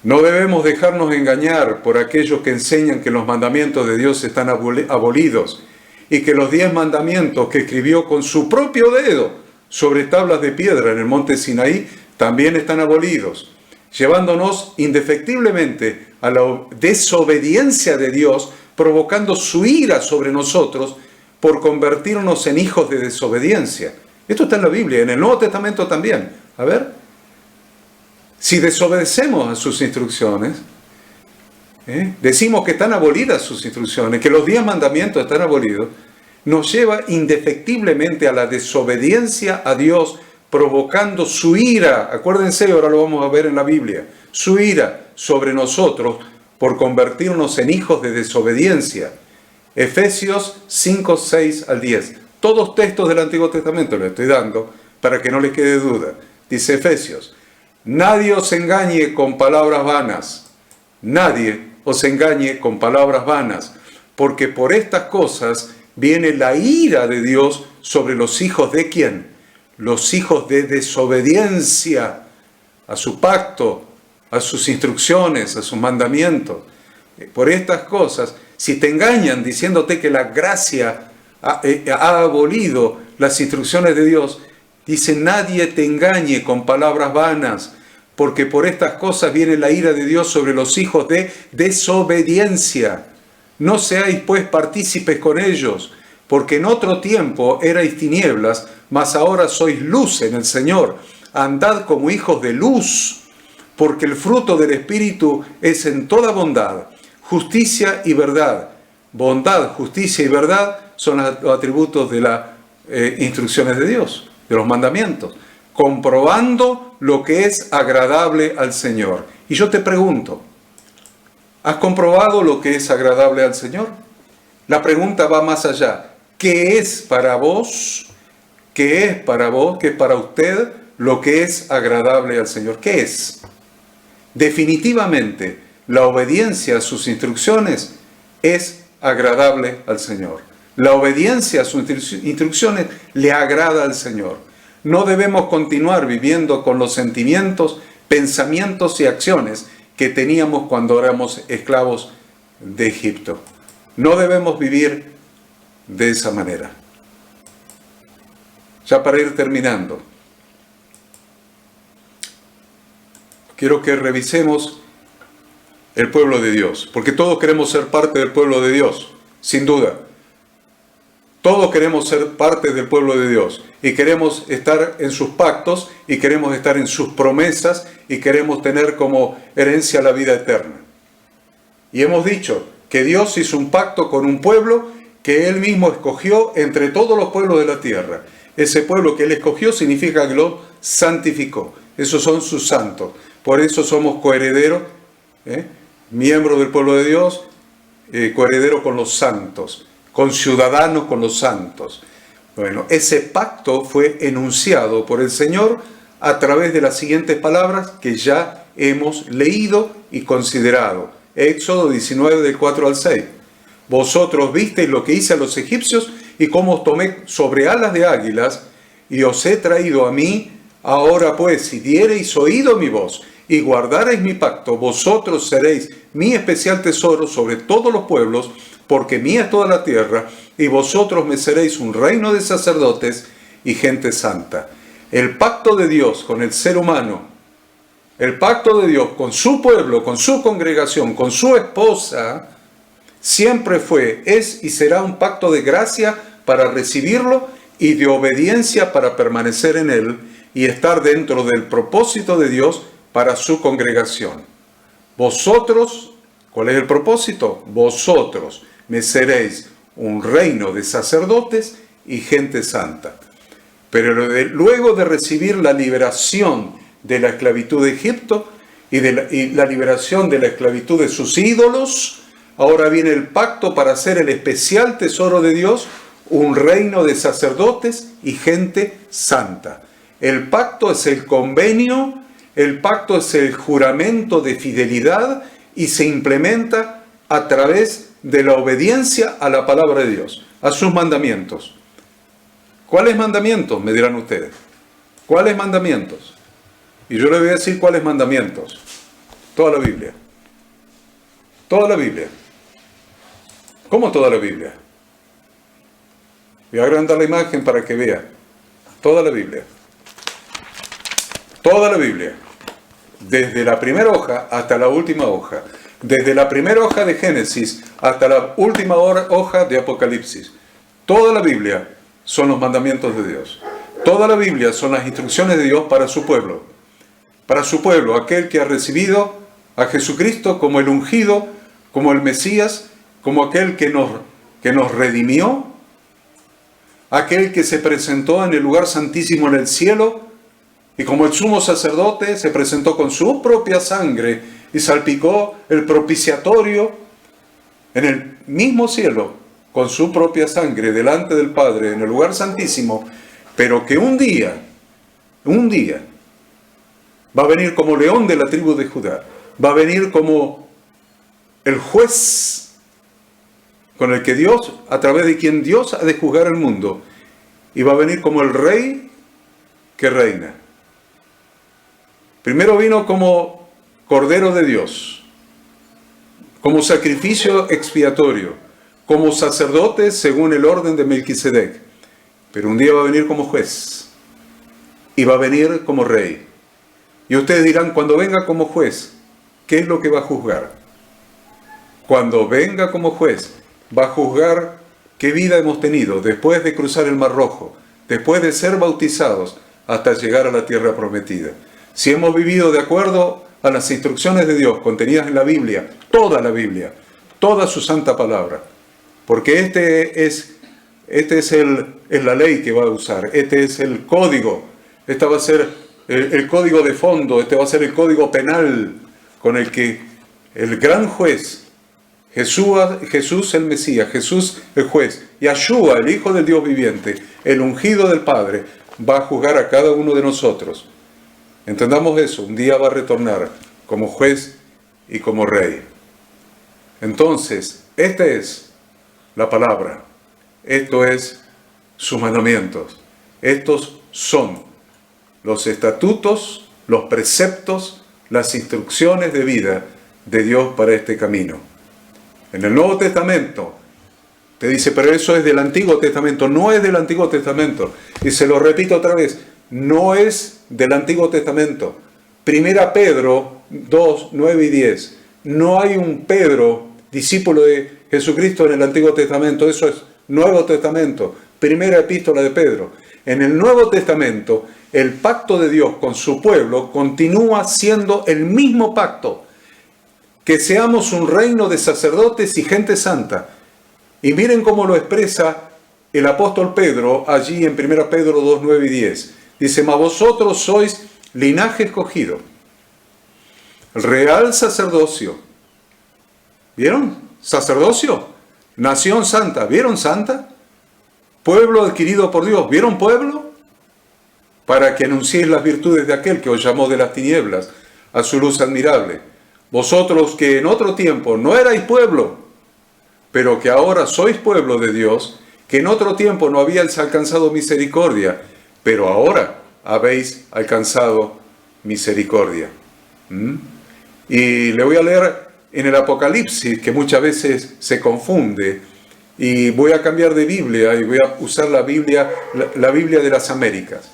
No debemos dejarnos engañar por aquellos que enseñan que los mandamientos de Dios están abolidos y que los 10 mandamientos que escribió con su propio dedo, sobre tablas de piedra en el monte Sinaí también están abolidos, llevándonos indefectiblemente a la desobediencia de Dios, provocando su ira sobre nosotros por convertirnos en hijos de desobediencia. Esto está en la Biblia, en el Nuevo Testamento también. A ver, si desobedecemos a sus instrucciones, decimos que están abolidas sus instrucciones, que los 10 mandamientos están abolidos, nos lleva indefectiblemente a la desobediencia a Dios, provocando su ira, acuérdense, ahora lo vamos a ver en la Biblia, su ira sobre nosotros por convertirnos en hijos de desobediencia. Efesios 5, 6 al 10. Todos textos del Antiguo Testamento les estoy dando para que no les quede duda. Dice Efesios: nadie os engañe con palabras vanas, nadie os engañe con palabras vanas, porque por estas cosas viene la ira de Dios sobre los hijos de ¿quién? Los hijos de desobediencia a su pacto, a sus instrucciones, a sus mandamientos. Por estas cosas, si te engañan diciéndote que la gracia ha abolido las instrucciones de Dios, dice: nadie te engañe con palabras vanas, porque por estas cosas viene la ira de Dios sobre los hijos de desobediencia. No seáis pues partícipes con ellos, porque en otro tiempo erais tinieblas, mas ahora sois luz en el Señor. Andad como hijos de luz, porque el fruto del Espíritu es en toda bondad, justicia y verdad. Bondad, justicia y verdad son los atributos de las instrucciones de Dios, de los mandamientos, comprobando lo que es agradable al Señor. Y yo te pregunto, ¿has comprobado lo que es agradable al Señor? La pregunta va más allá. ¿Qué es para vos? ¿Qué es para vos? ¿Qué es para usted lo que es agradable al Señor? ¿Qué es? Definitivamente, la obediencia a sus instrucciones es agradable al Señor. La obediencia a sus instrucciones le agrada al Señor. No debemos continuar viviendo con los sentimientos, pensamientos y acciones que teníamos cuando éramos esclavos de Egipto. No debemos vivir de esa manera. Ya para ir terminando, quiero que revisemos el pueblo de Dios, porque todos queremos ser parte del pueblo de Dios, sin duda. Todos queremos ser parte del pueblo de Dios y queremos estar en sus pactos y queremos estar en sus promesas y queremos tener como herencia la vida eterna. Y hemos dicho que Dios hizo un pacto con un pueblo que Él mismo escogió entre todos los pueblos de la tierra. Ese pueblo que Él escogió significa que lo santificó. Esos son sus santos. Por eso somos coherederos, miembros del pueblo de Dios, coherederos con los santos, conciudadanos con los santos. Bueno, ese pacto fue enunciado por el Señor a través de las siguientes palabras que ya hemos leído y considerado. Éxodo 19, del 4 al 6. Vosotros visteis lo que hice a los egipcios y cómo os tomé sobre alas de águilas y os he traído a mí. Ahora pues, si diereis oído a mi voz y guardareis mi pacto, vosotros seréis mi especial tesoro sobre todos los pueblos, porque mía es toda la tierra, y vosotros me seréis un reino de sacerdotes y gente santa. El pacto de Dios con el ser humano, el pacto de Dios con su pueblo, con su congregación, con su esposa, siempre fue, es y será un pacto de gracia para recibirlo y de obediencia para permanecer en él y estar dentro del propósito de Dios para su congregación. Vosotros, ¿cuál es el propósito? Vosotros me seréis un reino de sacerdotes y gente santa. Pero luego de recibir la liberación de la esclavitud de Egipto y la liberación de la esclavitud de sus ídolos, ahora viene el pacto para ser el especial tesoro de Dios, un reino de sacerdotes y gente santa. El pacto es el convenio, el pacto es el juramento de fidelidad y se implementa a través de la obediencia a la palabra de Dios, a sus mandamientos. ¿Cuáles mandamientos? Me dirán ustedes. ¿Cuáles mandamientos? Y yo les voy a decir cuáles mandamientos. Toda la Biblia. Toda la Biblia. ¿Cómo toda la Biblia? Voy a agrandar la imagen para que vea. toda la Biblia. Toda la Biblia. Desde la primera hoja hasta la última hoja. Desde la primera hoja de Génesis hasta la última hoja de Apocalipsis. Toda la Biblia son los mandamientos de Dios. Toda la Biblia son las instrucciones de Dios para su pueblo. Para su pueblo, aquel que ha recibido a Jesucristo como el ungido, como el Mesías, como aquel que nos redimió, aquel que se presentó en el lugar santísimo en el cielo, y como el sumo sacerdote se presentó con su propia sangre y salpicó el propiciatorio en el mismo cielo, con su propia sangre delante del Padre en el lugar santísimo, pero que un día va a venir como león de la tribu de Judá, va a venir como el juez con el que Dios, a través de quien Dios ha de juzgar el mundo, y va a venir como el rey que reina. Primero vino como Cordero de Dios, como sacrificio expiatorio, como sacerdote según el orden de Melquisedec, pero un día va a venir como juez, y va a venir como rey. Y ustedes dirán, cuando venga como juez, ¿qué es lo que va a juzgar? Cuando venga como juez, va a juzgar qué vida hemos tenido después de cruzar el Mar Rojo, después de ser bautizados hasta llegar a la tierra prometida. Si hemos vivido de acuerdo a las instrucciones de Dios contenidas en la Biblia, toda su santa palabra, porque este es la ley que va a usar, este es el código, este va a ser el código de fondo, este va a ser el código penal con el que el gran juez, Jesús el Mesías, Jesús el juez, Yahshua, el Hijo del Dios viviente, el ungido del Padre, va a juzgar a cada uno de nosotros. Entendamos eso, un día va a retornar como juez y como rey. Entonces, esta es la palabra, esto es sus mandamientos, estos son los estatutos, los preceptos, las instrucciones de vida de Dios para este camino. En el Nuevo Testamento te dice, pero eso es del Antiguo Testamento. No es del Antiguo Testamento. Y se lo repito otra vez, no es del Antiguo Testamento. Primera Pedro 2, 9 y 10. No hay un Pedro, discípulo de Jesucristo en el Antiguo Testamento. Eso es Nuevo Testamento. Primera epístola de Pedro. En el Nuevo Testamento, el pacto de Dios con su pueblo continúa siendo el mismo pacto. Que seamos un reino de sacerdotes y gente santa. Y miren cómo lo expresa el apóstol Pedro allí en 1 Pedro 2, 9 y 10. Dice, mas vosotros sois linaje escogido, real sacerdocio. ¿Vieron? Sacerdocio, nación santa. ¿Vieron santa? Pueblo adquirido por Dios. ¿Vieron pueblo? Para que anunciéis las virtudes de aquel que os llamó de las tinieblas a su luz admirable. Vosotros que en otro tiempo no erais pueblo, pero que ahora sois pueblo de Dios, que en otro tiempo no habíais alcanzado misericordia, pero ahora habéis alcanzado misericordia. Y le voy a leer en el Apocalipsis, que muchas veces se confunde, y voy a cambiar de Biblia y voy a usar la Biblia de las Américas.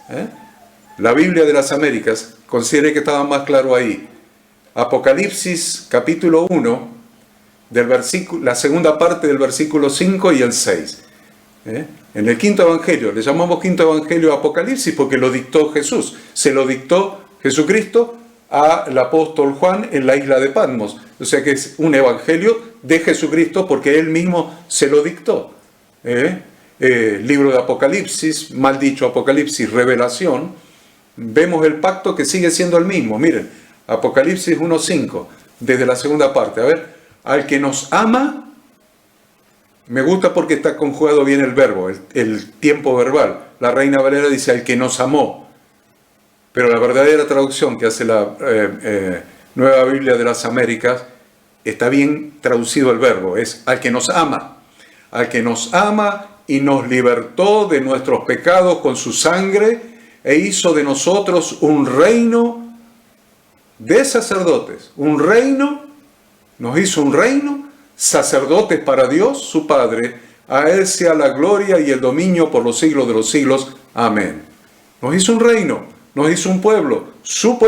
La Biblia de las Américas, consideré que estaba más claro ahí. Apocalipsis capítulo 1, la segunda parte del versículo 5 y el 6. En el quinto evangelio, le llamamos quinto evangelio Apocalipsis porque lo dictó Jesús. Se lo dictó Jesucristo al apóstol Juan en la isla de Patmos. O sea que es un evangelio de Jesucristo porque él mismo se lo dictó. Libro de Apocalipsis, mal dicho Apocalipsis, Revelación. Vemos el pacto que sigue siendo el mismo. Miren, Apocalipsis 1.5, desde la segunda parte. A ver, al que nos ama, me gusta porque está conjugado bien el verbo, el tiempo verbal. La Reina Valera dice al que nos amó. Pero la verdadera traducción que hace la Nueva Biblia de las Américas, está bien traducido el verbo, es al que nos ama. Al que nos ama y nos libertó de nuestros pecados con su sangre e hizo de nosotros un reino de sacerdotes, nos hizo un reino, sacerdotes para Dios, su Padre, a Él sea la gloria y el dominio por los siglos de los siglos. Amén. Nos hizo un reino, nos hizo un pueblo, su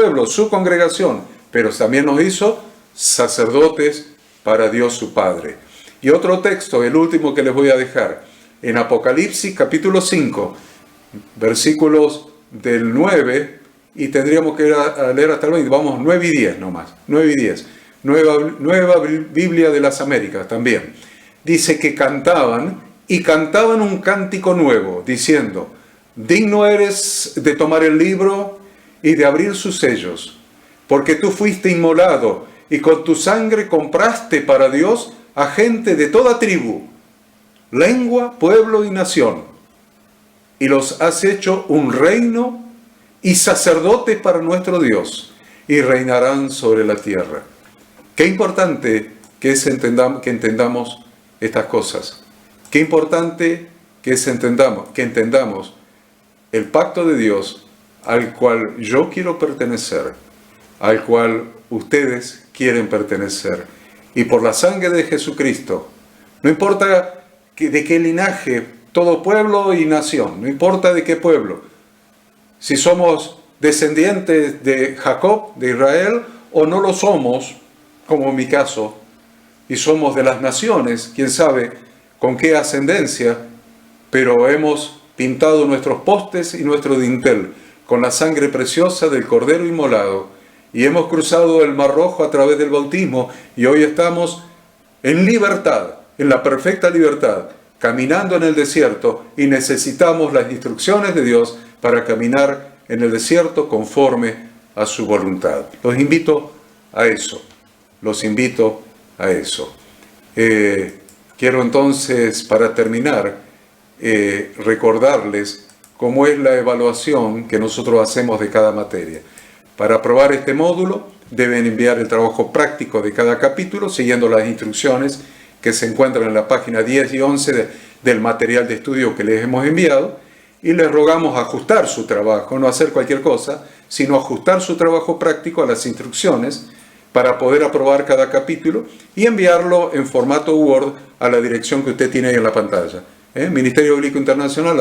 congregación, pero también nos hizo sacerdotes para Dios su Padre. Y otro texto, el último que les voy a dejar, en Apocalipsis capítulo 5, versículos del 9, y tendríamos que leer hasta el 20, vamos, 9 y 10 nomás, 9 y 10. Nueva Biblia de las Américas también. Dice que cantaban un cántico nuevo, diciendo: digno eres de tomar el libro y de abrir sus sellos, porque tú fuiste inmolado y con tu sangre compraste para Dios a gente de toda tribu, lengua, pueblo y nación, y los has hecho un reino y sacerdotes para nuestro Dios, y reinarán sobre la tierra. Qué importante que entendamos estas cosas. Qué importante que entendamos el pacto de Dios al cual yo quiero pertenecer, al cual ustedes quieren pertenecer. Y por la sangre de Jesucristo, no importa de qué linaje, todo pueblo y nación, no importa de qué pueblo, si somos descendientes de Jacob, de Israel, o no lo somos, como en mi caso, y somos de las naciones, quién sabe con qué ascendencia, pero hemos pintado nuestros postes y nuestro dintel con la sangre preciosa del Cordero inmolado, y hemos cruzado el Mar Rojo a través del bautismo, y hoy estamos en libertad, en la perfecta libertad, caminando en el desierto, y necesitamos las instrucciones de Dios para caminar en el desierto conforme a su voluntad. Los invito a eso. Quiero entonces, para terminar, recordarles cómo es la evaluación que nosotros hacemos de cada materia. Para aprobar este módulo, deben enviar el trabajo práctico de cada capítulo, siguiendo las instrucciones que se encuentran en la página 10 y 11 del material de estudio que les hemos enviado, y les rogamos ajustar su trabajo, no hacer cualquier cosa, sino ajustar su trabajo práctico a las instrucciones para poder aprobar cada capítulo y enviarlo en formato Word a la dirección que usted tiene ahí en la pantalla, Ministerio Bíblico Internacional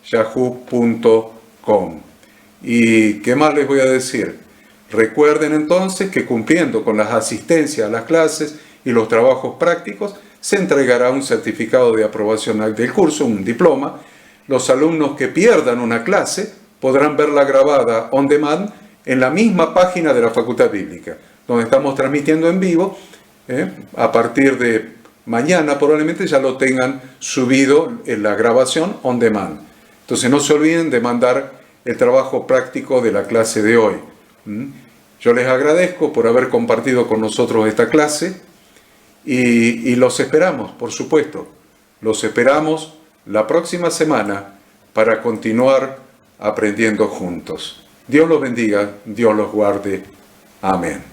@yahoo.com. ¿Y qué más les voy a decir? Recuerden entonces que cumpliendo con las asistencias a las clases y los trabajos prácticos, se entregará un certificado de aprobación del curso, un diploma. Los alumnos que pierdan una clase podrán verla grabada on demand en la misma página de la Facultad Bíblica, donde estamos transmitiendo en vivo. A partir de mañana probablemente ya lo tengan subido en la grabación on demand. Entonces no se olviden de mandar el trabajo práctico de la clase de hoy. Yo les agradezco por haber compartido con nosotros esta clase y los esperamos, por supuesto. Los esperamos la próxima semana para continuar aprendiendo juntos. Dios los bendiga, Dios los guarde. Amén.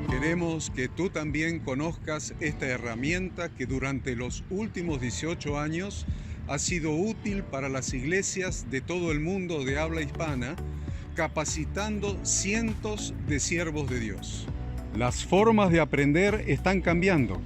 Queremos que tú también conozcas esta herramienta que durante los últimos 18 años ha sido útil para las iglesias de todo el mundo de habla hispana, capacitando cientos de siervos de Dios. Las formas de aprender están cambiando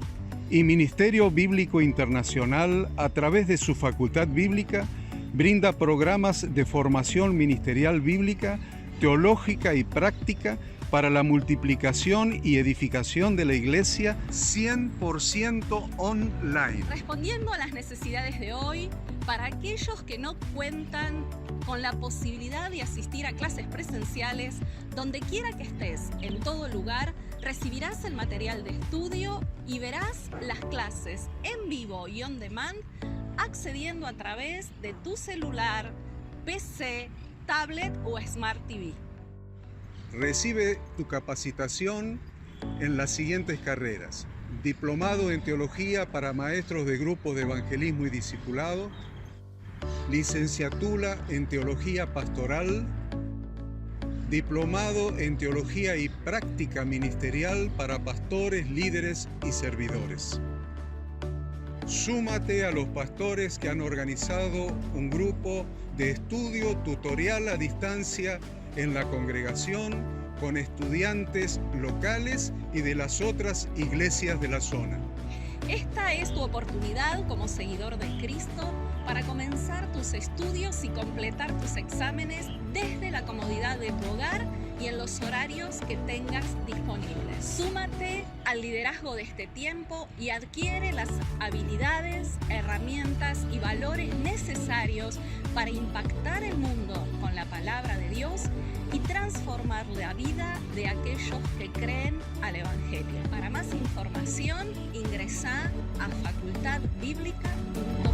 y Ministerio Bíblico Internacional, a través de su Facultad Bíblica, brinda programas de formación ministerial bíblica, teológica y práctica para la multiplicación y edificación de la iglesia 100% online. Respondiendo a las necesidades de hoy, para aquellos que no cuentan con la posibilidad de asistir a clases presenciales, donde quiera que estés, en todo lugar, recibirás el material de estudio y verás las clases en vivo y on demand, accediendo a través de tu celular, PC, tablet o Smart TV. Recibe tu capacitación en las siguientes carreras: diplomado en teología para maestros de grupos de evangelismo y discipulado, licenciatura en teología pastoral, diplomado en teología y práctica ministerial para pastores, líderes y servidores. Súmate a los pastores que han organizado un grupo de estudio tutorial a distancia en la congregación con estudiantes locales y de las otras iglesias de la zona. Esta es tu oportunidad como seguidor de Cristo para comenzar tus estudios y completar tus exámenes desde la comodidad de tu hogar y en los horarios que tengas disponibles. Súmate al liderazgo de este tiempo y adquiere las habilidades, herramientas y valores necesarios para impactar el mundo con la palabra de Dios y transformar la vida de aquellos que creen al Evangelio. Para más información, ingresá a facultadbiblica.com.